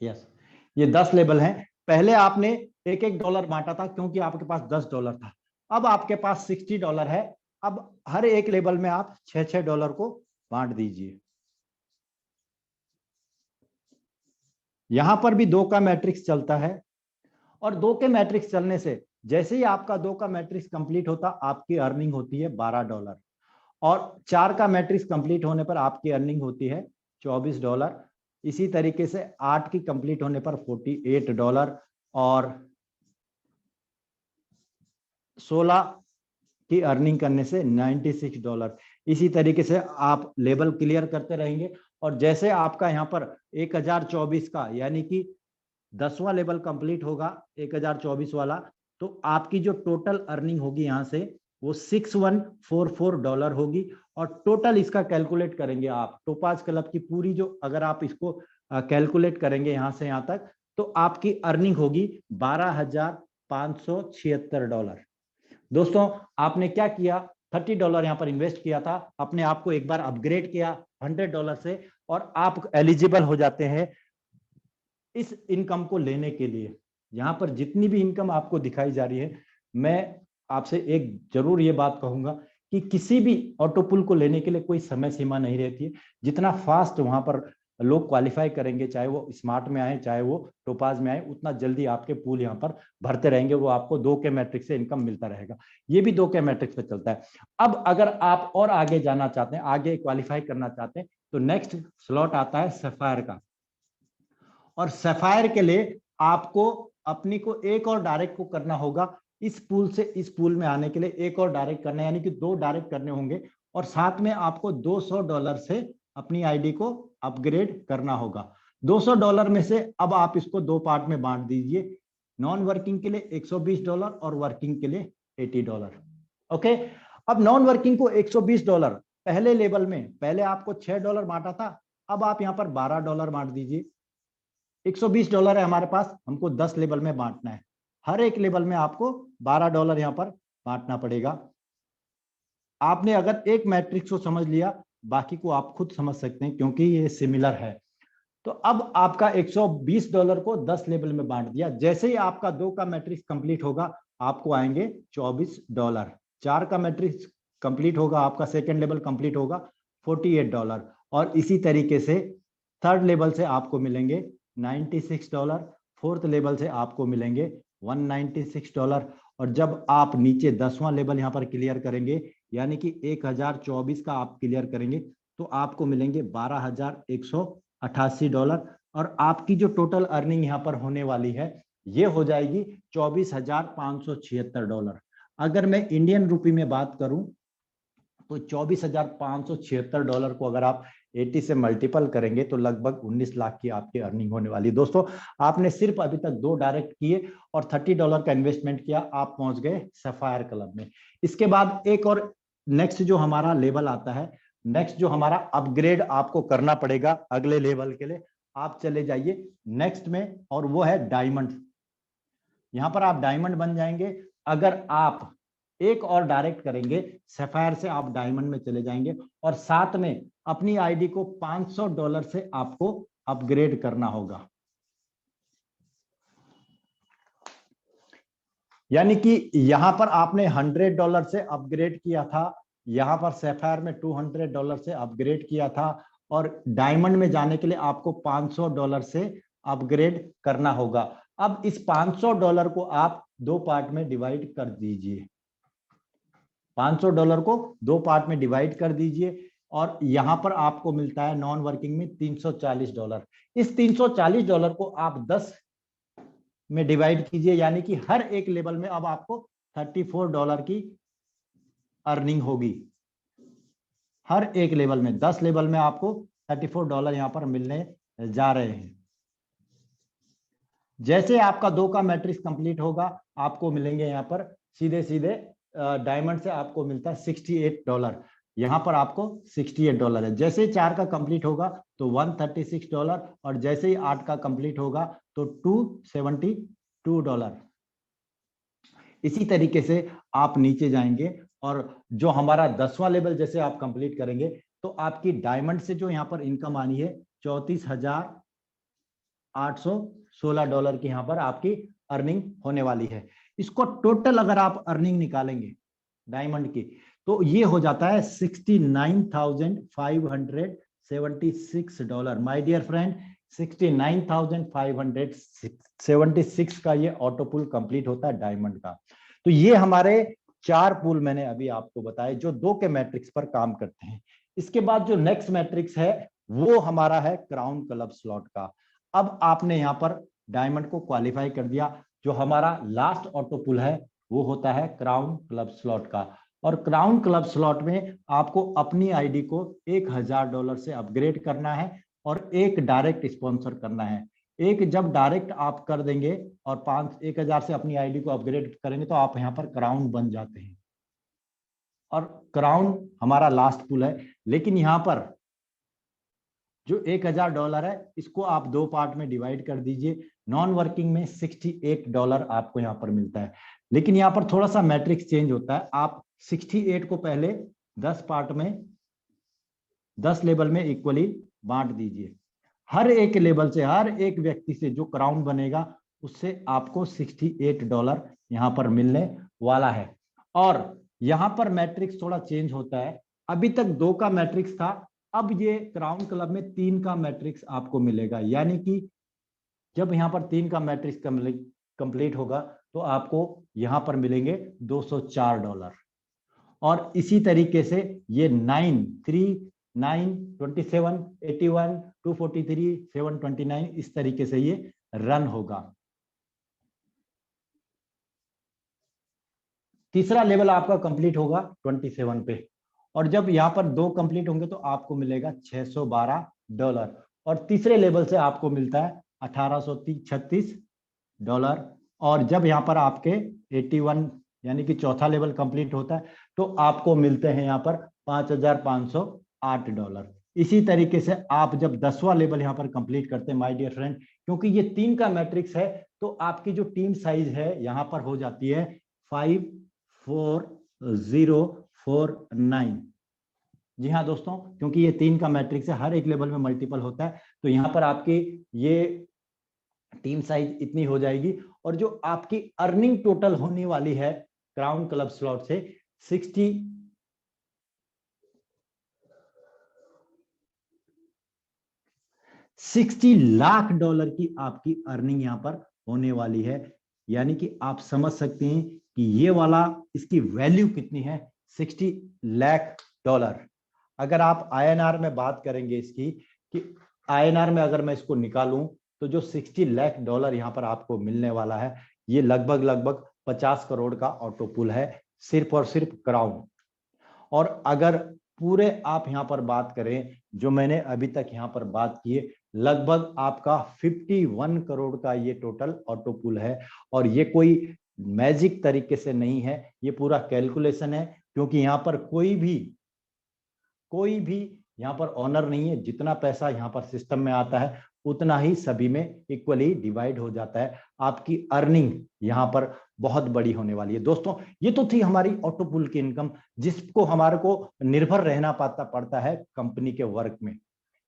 यस, ये 10 लेवल हैं। पहले आपने $1 बांटा था क्योंकि आपके पास $10 था। अब आपके पास $60 है। अब हर एक लेवल में आप $6 को बांट दीजिए। यहां पर भी 2 का मैट्रिक्स चलता है और 2 के मैट्रिक्स चलने से जैसे ही आपका 2 का मैट्रिक्स कंप्लीट होता, आपकी अर्निंग होती है $12 और 4 का मैट्रिक्स कंप्लीट होने पर आपकी अर्निंग होती है $24। इसी तरीके से 8 की कंप्लीट होने पर $48 और 16 की अर्निंग करने से $96। इसी तरीके से आप लेवल क्लियर करते रहेंगे और जैसे आपका यहाँ पर 1024 का यानी कि 10वां लेवल कंप्लीट होगा 1024 वाला, तो आपकी जो टोटल अर्निंग होगी यहाँ से वो $6144 होगी। और टोटल इसका कैलकुलेट करेंगे आप टोपाज क्लब की पूरी, जो अगर आप इसको कैलकुलेट करेंगे यहाँ से यहाँ तक, तो आपकी अर्निंग होगी $12,576। दोस्तों, आपने क्या किया, $30 यहाँ पर इन्वेस्ट किया था, अपने आप को एक बार अपग्रेड किया $100 से और आप एलिजिबल हो जाते हैं इस इनकम को लेने के लिए। यहाँ पर जितनी भी इनकम आपको दिखाई जा रही है, मैं आपसे एक जरूर ये बात कहूंगा कि किसी भी ऑटो पुल को लेने के लिए कोई समय सीमा नहीं रहती है। जितना फास्ट वहां पर लोग क्वालिफाई करेंगे, चाहे वो स्मार्ट में आए चाहे वो टोपाज में आए, उतना जल्दी आपके पूल यहाँ पर भरते रहेंगे। वो आपको 2 के मैट्रिक्स से इनकम मिलता रहेगा। ये भी 2 के मैट्रिक्स पे चलता है। अब अगर आप और आगे जाना चाहते हैं, आगे क्वालिफाई करना चाहते हैं, तो नेक्स्ट स्लॉट आता है सफायर का। और सफायर के लिए आपको अपनी को एक और डायरेक्ट को करना होगा। इस पूल से इस पूल में आने के लिए एक और डायरेक्ट करना है, यानी कि 2 डायरेक्ट करने होंगे और साथ में आपको $200 से अपनी आईडी को अपग्रेड करना होगा। $200 में से अब आप इसको 2 पार्ट में बांट दीजिए। नॉन वर्किंग के लिए $120 और वर्किंग के लिए $80। ओके, अब नॉन वर्किंग को $120 पहले लेवल में, पहले आपको $6 बांटा था, अब आप यहाँ पर $12 बांट दीजिए। $120 है हमारे पास, हमको 10 लेवल में बांटना है। हर एक लेवल में आपको $12 यहाँ पर बांटना पड़ेगा। आपने अगर एक मैट्रिक्स को समझ लिया, बाकी को आप खुद समझ सकते हैं क्योंकि ये सिमिलर है। तो अब आपका $120 को 10 लेवल में बांट दिया। जैसे ही आपका 2 का मैट्रिक्स कंप्लीट होगा, आपको आएंगे $24। 4 का मैट्रिक्स कंप्लीट होगा, आपका सेकेंड लेवल कंप्लीट होगा $48। और इसी तरीके से थर्ड लेवल से आपको मिलेंगे $96। फोर्थ लेवल से आपको मिलेंगे $196। और जब आप नीचे 10वां लेवल यहाँ पर क्लियर करेंगे, यानी कि 1024 का आप क्लियर करेंगे, तो आपको मिलेंगे $12,188। और आपकी जो टोटल अर्निंग यहाँ पर होने वाली है, ये हो जाएगी $24,576। अगर मैं इंडियन रुपी में बात करूं तो $24,576 को अगर आप 80 से मल्टीपल करेंगे तो लगभग 19 लाख की आपकी अर्निंग होने वाली है। दोस्तों आपने सिर्फ अभी तक 2 डायरेक्ट किए और $30 का इन्वेस्टमेंट किया, आप पहुंच गए सफायर क्लब में। इसके बाद एक और नेक्स्ट जो हमारा लेवल आता है, नेक्स्ट जो हमारा अपग्रेड आपको करना पड़ेगा अगले लेवल के लिए, आप चले जाइए नेक्स्ट में, और वो है डायमंड। यहां पर आप डायमंड बन जाएंगे। अगर आप एक और डायरेक्ट करेंगे सफायर से, आप डायमंड में चले जाएंगे और साथ में अपनी आईडी को $500 से आपको अपग्रेड करना होगा। यानी कि यहां पर आपने $100 से अपग्रेड किया था, यहां पर सैफायर में $200 से अपग्रेड किया था, और डायमंड में जाने के लिए आपको $500 से अपग्रेड करना होगा। अब इस $500 को आप 2 पार्ट में डिवाइड कर दीजिए, $500 को 2 पार्ट में डिवाइड कर दीजिए, और यहां पर आपको मिलता है नॉन वर्किंग में $340। इस $340 को आप 10 में डिवाइड कीजिए, यानी कि हर एक लेवल में अब आपको $34 की अर्निंग होगी। हर एक लेवल में 10 लेवल में आपको $34 यहां पर मिलने जा रहे हैं। जैसे आपका 2 का मैट्रिक्स कंप्लीट होगा आपको मिलेंगे यहां पर सीधे सीधे डायमंड से आपको मिलता है $68, यहां पर आपको $68 है। जैसे ही 4 का कंप्लीट होगा तो $136, और जैसे ही 8 का कंप्लीट होगा तो $272। इसी तरीके से आप नीचे जाएंगे, और जो हमारा 10वां लेवल जैसे आप कंप्लीट करेंगे तो आपकी डायमंड से जो यहाँ पर इनकम आनी है $34,816 की यहाँ पर आपकी अर्निंग होने वाली है। इसको टोटल अगर आप अर्निंग निकालेंगे डायमंड की तो ये हो जाता है $69,576। माय डियर फ्रेंड, 69,576 का ये ऑटो पुल कंप्लीट होता है डायमंड का। तो ये हमारे 4 पुल मैंने अभी आपको बताए जो 2 के मैट्रिक्स पर काम करते हैं। इसके बाद जो नेक्स्ट मैट्रिक्स है वो हमारा है क्राउन क्लब स्लॉट का। अब आपने यहाँ पर डायमंड को क्वालिफाई कर दिया, जो हमारा लास्ट ऑटो पुल है वो होता है क्राउन क्लब स्लॉट का। और क्राउन क्लब स्लॉट में आपको अपनी आईडी को $1,000 से अपग्रेड करना है और एक डायरेक्ट स्पॉन्सर करना है। एक जब डायरेक्ट आप कर देंगे और 1,000 से अपनी आईडी को अपग्रेड करेंगे तो आप यहाँ पर क्राउन बन जाते हैं, और क्राउन हमारा लास्ट पुल है। लेकिन यहाँ पर जो $1,000 है इसको आप 2 पार्ट में डिवाइड कर दीजिए। नॉन वर्किंग में $68 आपको यहाँ पर मिलता है, लेकिन यहाँ पर थोड़ा सा मैट्रिक्स चेंज होता है। आप 68 को पहले 10 पार्ट में 10 लेवल में इक्वली बांट दीजिए। हर एक लेवल से, हर एक व्यक्ति से जो क्राउन बनेगा उससे आपको $68 यहाँ पर मिलने वाला है। और यहाँ पर मैट्रिक्स थोड़ा चेंज होता है। अभी तक 2 का मैट्रिक्स था, अब ये क्राउन क्लब में 3 का मैट्रिक्स आपको मिलेगा। यानी कि जब यहाँ पर 3 का मैट्रिक्स कंप्लीट होगा तो आपको यहाँ पर मिलेंगे $204। और इसी तरीके से ये 9, 3, 9, 27, 81, 243, 729 इस तरीके से ये रन होगा। तीसरा लेवल आपका कंप्लीट होगा 27 पे, और जब यहाँ पर 2 कंप्लीट होंगे तो आपको मिलेगा $612, और तीसरे लेवल से आपको मिलता है $1,836। और जब यहाँ पर आपके 81 यानी कि चौथा लेवल कंप्लीट होता है तो आपको मिलते हैं यहाँ पर $5,508। इसी तरीके से आप जब 10वां लेवल यहाँ पर कंप्लीट करते हैं माय डियर फ्रेंड, क्योंकि ये 3 का मैट्रिक्स है तो आपकी जो टीम साइज है यहाँ पर हो जाती है 54049। जी हाँ दोस्तों, क्योंकि ये 3 का मैट्रिक्स है, हर एक लेवल में मल्टीपल होता है, तो यहाँ पर आपकी ये टीम साइज इतनी हो जाएगी। और जो आपकी अर्निंग टोटल होने वाली है क्राउन क्लब स्लॉट से $60 लाख की आपकी अर्निंग यहाँ पर होने वाली है। यानी कि आप समझ सकते हैं कि ये वाला इसकी वैल्यू कितनी है, $60 लाख। अगर आप INR में बात करेंगे इसकी, कि INR में अगर मैं इसको निकालूं तो जो $60 लाख यहाँ पर आपको मिलने वाला है ये लगभग 50 करोड़ का ऑटो पुल है, सिर्फ और सिर्फ क्राउन। और अगर पूरे आप यहाँ पर बात करें, जो मैंने अभी तक यहाँ पर बात की है, लगभग आपका 51 करोड़ का ये टोटल ऑटो पूल है। और ये कोई मैजिक तरीके से नहीं है, ये पूरा कैलकुलेशन है, क्योंकि यहाँ पर कोई भी यहाँ पर ऑनर नहीं है। जितना पैसा यहाँ पर सिस्टम में आता है उतना ही सभी में इक्वली डिवाइड हो जाता है। आपकी अर्निंग यहाँ पर बहुत बड़ी होने वाली है। दोस्तों, ये तो थी हमारी ऑटो पूल की इनकम, जिसको हमारे को निर्भर रहना पड़ता है कंपनी के वर्क में।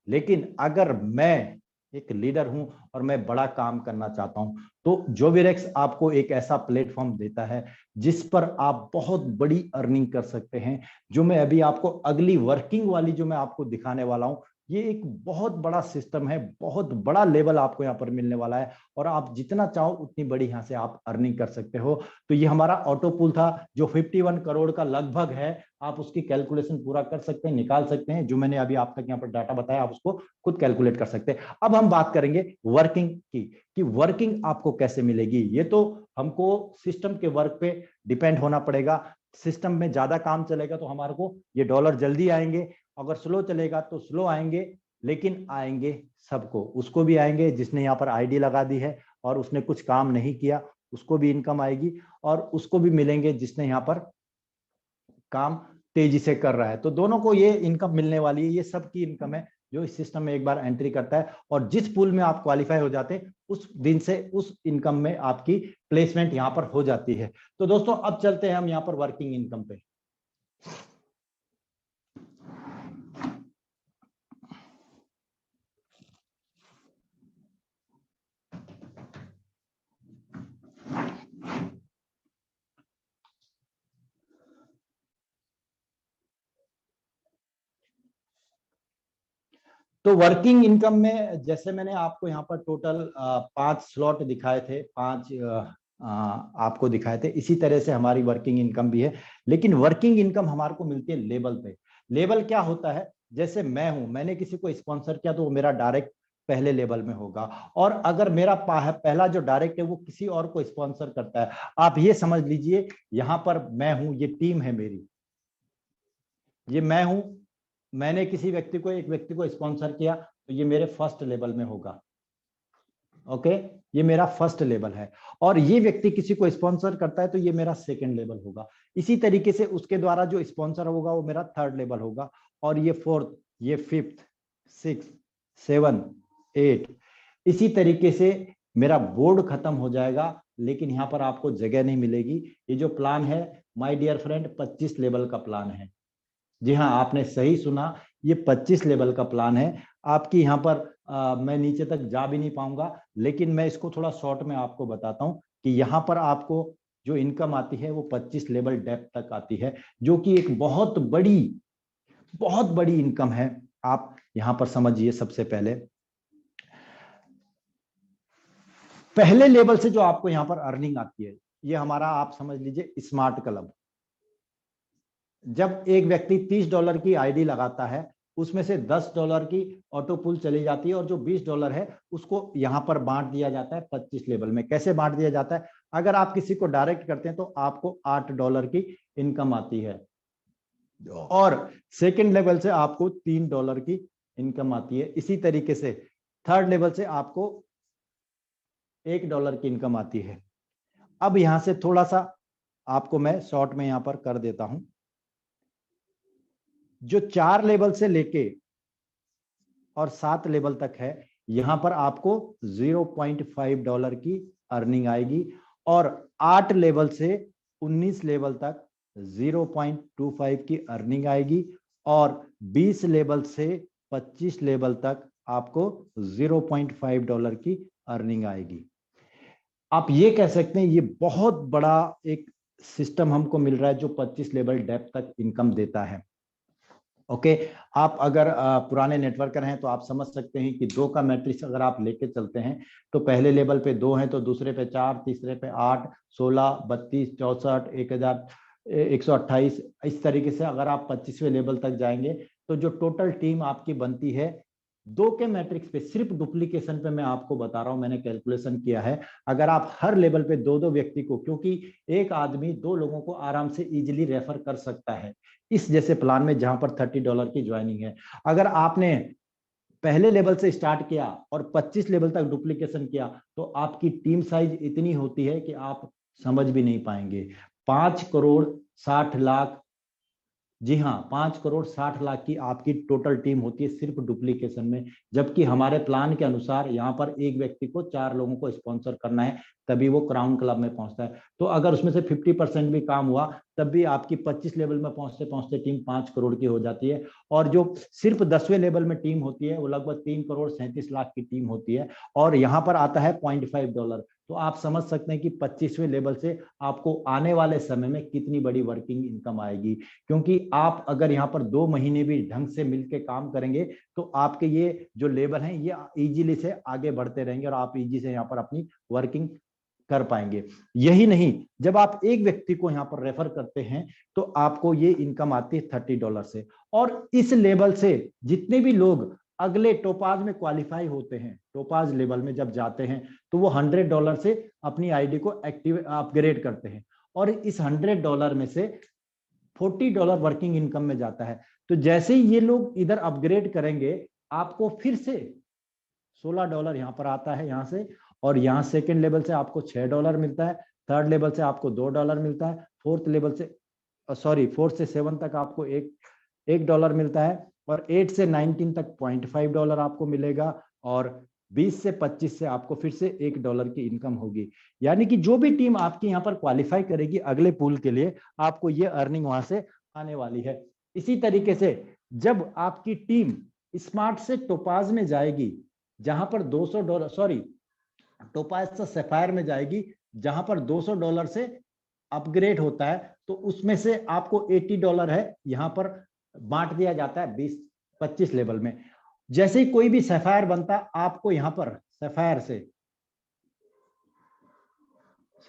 लेकिन अगर मैं एक लीडर हूं और मैं बड़ा काम करना चाहता हूं, तो जोविरेक्स आपको एक ऐसा प्लेटफॉर्म देता है जिस पर आप बहुत बड़ी अर्निंग कर सकते हैं। जो मैं अभी आपको अगली वर्किंग वाली जो मैं आपको दिखाने वाला हूं, ये एक बहुत बड़ा सिस्टम है, बहुत बड़ा लेवल आपको यहाँ पर मिलने वाला है, और आप जितना चाहो उतनी बड़ी यहाँ से आप अर्निंग कर सकते हो। तो ये हमारा ऑटो पूल था जो 51 करोड़ का लगभग है। आप उसकी कैलकुलेशन पूरा कर सकते हैं, निकाल सकते हैं। जो मैंने अभी आप तक यहाँ पर डाटा बताया, आप उसको खुद कैलकुलेट कर सकते हैं। अब हम बात करेंगे वर्किंग की, कि वर्किंग आपको कैसे मिलेगी। ये तो हमको सिस्टम के वर्क पे डिपेंड होना पड़ेगा। सिस्टम में ज्यादा काम चलेगा तो हमारे को ये डॉलर जल्दी आएंगे, अगर स्लो चलेगा तो स्लो आएंगे, लेकिन आएंगे सबको। उसको भी आएंगे जिसने यहाँ पर आईडी लगा दी है और उसने कुछ काम नहीं किया, उसको भी इनकम आएगी, और उसको भी मिलेंगे जिसने यहाँ पर काम तेजी से कर रहा है। तो दोनों को ये इनकम मिलने वाली है। ये सबकी इनकम है जो इस सिस्टम में एक बार एंट्री करता है, और जिस पूल में आप क्वालिफाई हो जाते हैं उस दिन से उस इनकम में आपकी प्लेसमेंट यहाँ पर हो जाती है। तो दोस्तों, अब चलते हैं हम यहाँ पर वर्किंग इनकम पे। तो वर्किंग इनकम में जैसे मैंने आपको यहाँ पर टोटल 5 स्लॉट दिखाए थे, 5 आपको दिखाए थे, इसी तरह से हमारी वर्किंग इनकम भी है। लेकिन वर्किंग इनकम हमारे को मिलती है लेवल पे। लेवल क्या होता है? जैसे मैं हूं, मैंने किसी को स्पॉन्सर किया तो वो मेरा डायरेक्ट पहले लेवल में होगा, और अगर मेरा पहला जो डायरेक्ट है वो किसी और को स्पॉन्सर करता है, आप ये समझ लीजिए यहां पर मैं हूं, ये टीम है मेरी, ये मैं हूं, मैंने किसी व्यक्ति को, एक व्यक्ति को स्पॉन्सर किया, तो ये मेरे फर्स्ट लेवल में होगा। ओके, ये मेरा फर्स्ट लेवल है। और ये व्यक्ति किसी को स्पॉन्सर करता है तो ये मेरा सेकंड लेवल होगा। इसी तरीके से उसके द्वारा जो स्पॉन्सर होगा वो मेरा थर्ड लेवल होगा, और ये फोर्थ, ये फिफ्थ, 6, 7, 8, इसी तरीके से मेरा बोर्ड खत्म हो जाएगा। लेकिन यहाँ पर आपको जगह नहीं मिलेगी। ये जो प्लान है माय डियर फ्रेंड, 25 लेवल का प्लान है। जी हाँ, आपने सही सुना, ये 25 लेवल का प्लान है। आपकी यहाँ पर मैं नीचे तक जा भी नहीं पाऊंगा, लेकिन मैं इसको थोड़ा शॉर्ट में आपको बताता हूँ कि यहाँ पर आपको जो इनकम आती है वो 25 लेवल डेप्थ तक आती है, जो कि एक बहुत बड़ी इनकम है। आप यहाँ पर समझिए, सबसे पहले लेवल से जो आपको यहाँ पर अर्निंग आती है, ये हमारा आप समझ लीजिए स्मार्ट क्लब। जब एक व्यक्ति $30 की आईडी लगाता है, उसमें से $10 की ऑटो पूल चली जाती है, और जो $20 है उसको यहाँ पर बांट दिया जाता है 25 लेवल में। कैसे बांट दिया जाता है? अगर आप किसी को डायरेक्ट करते हैं तो आपको $8 की इनकम आती है, और सेकंड लेवल से आपको $3 की इनकम आती है। इसी तरीके से थर्ड लेवल से आपको $1 की इनकम आती है। अब यहां से थोड़ा सा आपको मैं शॉर्ट में यहां पर कर देता हूं। जो 4 लेवल से लेके और 7 लेवल तक है, यहां पर आपको $0.5 की अर्निंग आएगी, और 8 लेवल से 19 लेवल तक 0.25 की अर्निंग आएगी, और 20 लेवल से 25 लेवल तक आपको $0.5 की अर्निंग आएगी। आप ये कह सकते हैं ये बहुत बड़ा एक सिस्टम हमको मिल रहा है जो 25 लेवल डेप्थ तक इनकम देता है। ओके, आप अगर पुराने नेटवर्कर हैं तो आप समझ सकते हैं कि 2 का मैट्रिक्स अगर आप लेके चलते हैं तो पहले लेवल पे 2 हैं, तो दूसरे पे 4, तीसरे पे 8, 16, 32, 64, 1128, इस तरीके से अगर आप 25वें लेवल तक जाएंगे तो जो टोटल टीम आपकी बनती है 2 के मैट्रिक्स पे, सिर्फ डुप्लीकेशन पे मैं आपको बता रहा हूं, मैंने कैलकुलेशन किया है। अगर आप हर लेवल पे 2-2 व्यक्ति को, क्योंकि एक आदमी 2 लोगों को आराम से इजीली रेफर कर सकता है इस जैसे प्लान में जहां पर $30 की ज्वाइनिंग है। अगर आपने पहले लेवल से स्टार्ट किया और 25 लेवल तक डुप्लीकेशन किया तो आपकी टीम साइज इतनी होती है कि आप समझ भी नहीं पाएंगे। 5,60,00,000, जी हाँ, 5,60,00,000 की आपकी टोटल टीम होती है सिर्फ डुप्लीकेशन में। जबकि हमारे प्लान के अनुसार यहाँ पर एक व्यक्ति को 4 लोगों को स्पॉन्सर करना है, तभी वो क्राउन क्लब में पहुंचता है। तो अगर उसमें से 50% भी काम हुआ तब भी आपकी 25 लेवल में पहुंचते पहुंचते टीम 5 करोड़ की हो जाती है। और जो सिर्फ 10वें लेवल में टीम होती है वो लगभग 3,37,00,000 की टीम होती है। और यहाँ पर आता है $0.5। तो आप समझ सकते हैं कि 25वें लेवल से आपको आने वाले समय में कितनी बड़ी वर्किंग इनकम आएगी। क्योंकि आप अगर यहाँ पर 2 महीने भी ढंग से मिलकर काम करेंगे तो आपके ये जो लेवल हैं ये इजीली से आगे बढ़ते रहेंगे और आप इजी से यहाँ पर अपनी वर्किंग कर पाएंगे। यही नहीं, जब आप एक व्यक्ति को यहाँ पर रेफर करते हैं तो आपको ये इनकम आती है $30 से। और इस लेवल से जितने भी लोग अगले टोपाज में क्वालिफाई होते हैं, टोपाज लेवल में जब जाते हैं तो वो $100 से अपनी आईडी को एक्टिव अपग्रेड करते हैं। और इस $100 में से $40 वर्किंग इनकम में जाता है। तो जैसे ही ये लोग इधर अपग्रेड करेंगे आपको फिर से $16 यहाँ पर आता है यहाँ से। और यहाँ सेकेंड लेवल से आपको $6 मिलता है, थर्ड लेवल से आपको $2 मिलता है, फोर्थ लेवल से फोर्थ से 7 तक आपको $1 मिलता है, और 8 से 19 तक $0.5 आपको मिलेगा, और 20 से 25 से आपको फिर से $1 की इनकम होगी। यानी कि जो भी टीम आपकी यहाँ पर क्वालिफाई करेगी अगले पूल के लिए, आपको ये अर्निंग वहां से आने वाली है। इसी तरीके से जब आपकी टीम स्मार्ट से टोपाज में जाएगी जहां पर $200, टोपाज से सफायर में जाएगी जहां पर $200 से अपग्रेड होता है, तो उसमें से आपको $80 है यहाँ पर बांट दिया जाता है 20-25 लेवल में। जैसे ही कोई भी सफायर बनता आपको यहाँ पर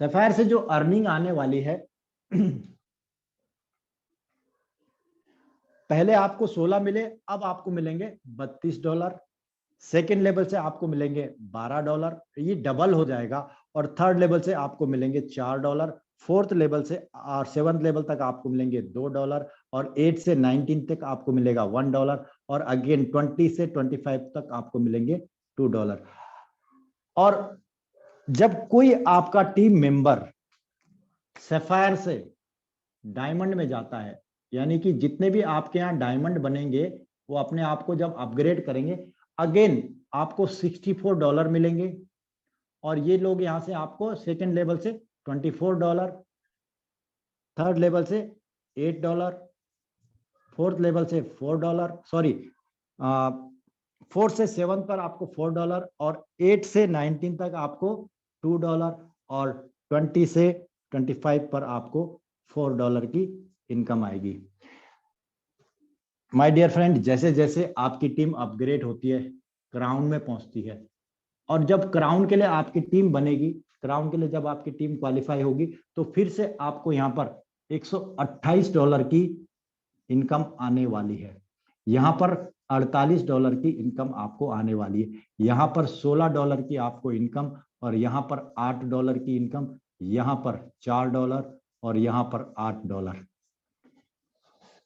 सफायर से जो अर्निंग आने वाली है पहले आपको 16 मिले, अब आपको मिलेंगे $32। सेकेंड लेवल से आपको मिलेंगे $12, ये डबल हो जाएगा। और थर्ड लेवल से आपको मिलेंगे $4, फोर्थ लेवल से और 7th लेवल तक आपको मिलेंगे $2, और 8 से 19 तक आपको मिलेगा $1, और अगेन 20 से 25 तक आपको मिलेंगे $2। और जब कोई आपका टीम मेंबर सफायर से डायमंड में जाता है, यानी कि जितने भी आपके यहाँ डायमंड बनेंगे वो अपने आप को जब अपग्रेड करेंगे, अगेन आपको $64 मिलेंगे। और ये लोग यहाँ से आपको सेकेंड लेवल से $24, थर्ड लेवल से $8, फोर्थ लेवल से $4, फोर्थ से 7 पर आपको $4, और 8 से 19 तक आपको $2, और 20 से 25 पर आपको $4 की इनकम आएगी। माय डियर फ्रेंड, जैसे जैसे आपकी टीम अपग्रेड होती है, क्राउन में पहुंचती है, और जब क्राउन के लिए आपकी टीम बनेगी, क्राउन के लिए जब आपकी टीम क्वालिफाई होगी, तो फिर से आपको यहाँ पर $128 की इनकम आने वाली है। यहाँ पर $48 की इनकम आपको आने वाली है। यहाँ पर $16 की आपको इनकम, और यहाँ पर $8 की इनकम, यहाँ पर $4, और यहाँ पर $8।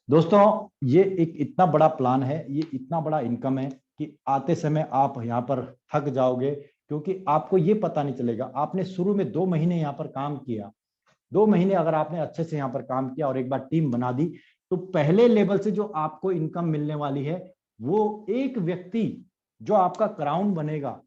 दोस्तों, ये एक इतना बड़ा प्लान है, ये इतना बड़ा इनकम है कि आते समय आप यहाँ पर थक जाओगे, क्योंकि आपको ये पता नहीं चलेगा। आपने शुरू में 2 महीने यहाँ पर काम किया, 2 महीने अगर आपने अच्छे से यहाँ पर काम किया और एक बार टीम बना दी, तो पहले लेवल से जो आपको इनकम मिलने वाली है, वो एक व्यक्ति जो आपका क्राउन बनेगा,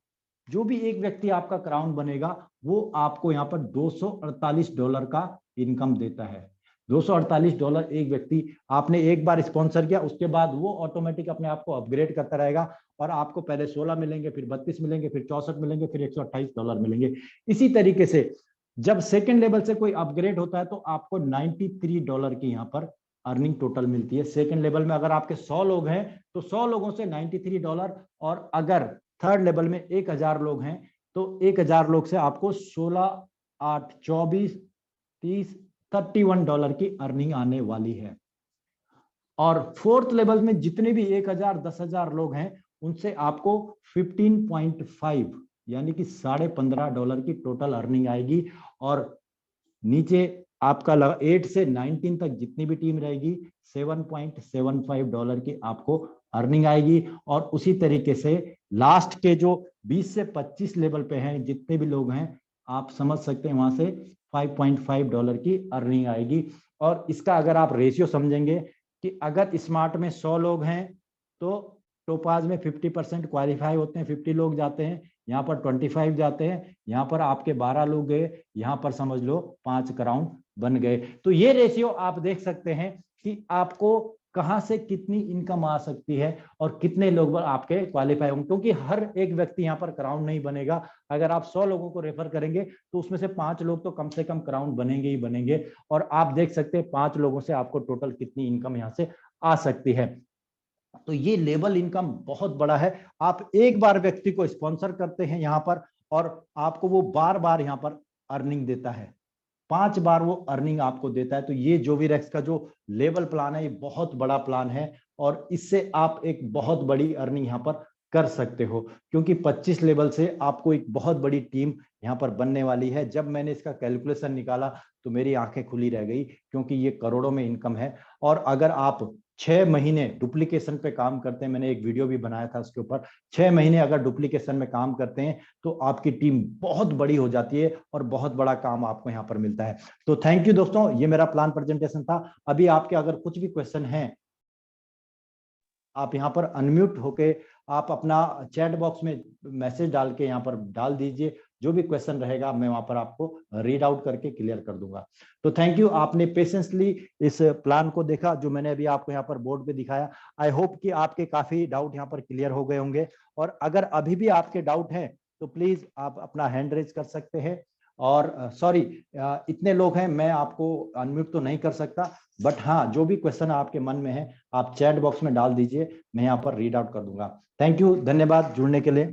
जो भी एक व्यक्ति आपका क्राउन बनेगा, वो आपको यहाँ पर $248 का इनकम देता है। $248 एक व्यक्ति, आपने एक बार स्पॉन्सर किया, उसके बाद वो ऑटोमेटिक अपने आप को अपग्रेड करता रहेगा, और आपको पहले 16 मिलेंगे, फिर 32 मिलेंगे, फिर 64 मिलेंगे, फिर $128 मिलेंगे। इसी तरीके से जब सेकेंड लेवल से कोई अपग्रेड होता है तो आपको $93 की यहाँ पर अर्निंग टोटल मिलती है। सेकेंड लेवल में अगर आपके 100 लोग हैं तो 100 लोगों से $93, और अगर थर्ड लेवल में 1000 लोग हैं तो 1000 लोग से आपको 16, 8, 24, 30, $31 की अर्निंग आने वाली है। और फोर्थ लेवल में जितने भी 1000, 10,000 लोग हैं उनसे आपको 15.5 यानी कि $15.5 की टोटल अर्निंग आएगी। और नीचे आपका 8 से 19 तक जितनी भी टीम रहेगी $7.75 की आपको अर्निंग आएगी। और उसी तरीके से लास्ट के जो 20 से 25 लेवल पे हैं जितने भी लोग हैं, आप समझ सकते हैं वहां से $5.5 की अर्निंग आएगी। और इसका अगर आप रेशियो समझेंगे कि अगर स्मार्ट में 100 लोग हैं तो टोपाज में 50% क्वालिफाई होते हैं, 50 लोग जाते हैं, यहाँ पर 25 जाते हैं, यहाँ पर आपके 12 लोग गए, यहाँ पर समझ लो 5 क्राउन बन गए। तो ये रेशियो आप देख सकते हैं कि आपको कहां से कितनी इनकम आ सकती है और कितने लोग आपके क्वालिफाई होंगे, क्योंकि हर एक व्यक्ति यहाँ पर क्राउन नहीं बनेगा। अगर आप 100 लोगों को रेफर करेंगे तो उसमें से 5 लोग तो कम से कम क्राउन बनेंगे ही बनेंगे। और आप देख सकते हैं 5 लोगों से आपको टोटल कितनी इनकम यहाँ से आ सकती है। तो ये लेवल इनकम बहुत बड़ा है। आप एक बार व्यक्ति को स्पॉन्सर करते हैं यहाँ पर और आपको वो बार बार यहाँ पर अर्निंग देता है, 5 बार वो अर्निंग आपको देता है। तो ये जोवीरेक्स का जो लेवल प्लान है ये बहुत बड़ा प्लान है और इससे आप एक बहुत बड़ी अर्निंग यहाँ पर कर सकते हो, क्योंकि 25 लेवल से आपको एक बहुत बड़ी टीम यहाँ पर बनने वाली है। जब मैंने इसका कैलकुलेशन निकाला तो मेरी आंखें खुली रह गई, क्योंकि ये करोड़ों में इनकम है। और अगर आप 6 महीने डुप्लीकेशन पे काम करते हैं, मैंने एक वीडियो भी बनाया था उसके ऊपर, 6 महीने अगर डुप्लीकेशन में काम करते हैं तो आपकी टीम बहुत बड़ी हो जाती है और बहुत बड़ा काम आपको यहाँ पर मिलता है। तो थैंक यू दोस्तों, ये मेरा प्लान प्रेजेंटेशन था। अभी आपके अगर कुछ भी क्वेश्चन हैं, आप यहाँ पर अनम्यूट होके आप अपना चैट बॉक्स में मैसेज डाल के यहाँ पर डाल दीजिए। जो भी क्वेश्चन रहेगा मैं वहां पर आपको रीड आउट करके क्लियर कर दूंगा। तो थैंक यू, आपने पेशेंसली इस प्लान को देखा जो मैंने अभी आपको यहाँ पर बोर्ड पे दिखाया। आई होप कि आपके काफी डाउट यहाँ पर क्लियर हो गए होंगे। और अगर अभी भी आपके डाउट हैं तो प्लीज आप अपना हैंड रेज कर सकते हैं। और सॉरी, इतने लोग हैं, मैं आपको अनम्यूट तो नहीं कर सकता, बट हाँ, जो भी क्वेश्चन आपके मन में है आप चैट बॉक्स में डाल दीजिए, मैं यहाँ पर रीड आउट कर दूंगा। थैंक यू, धन्यवाद जुड़ने के लिए।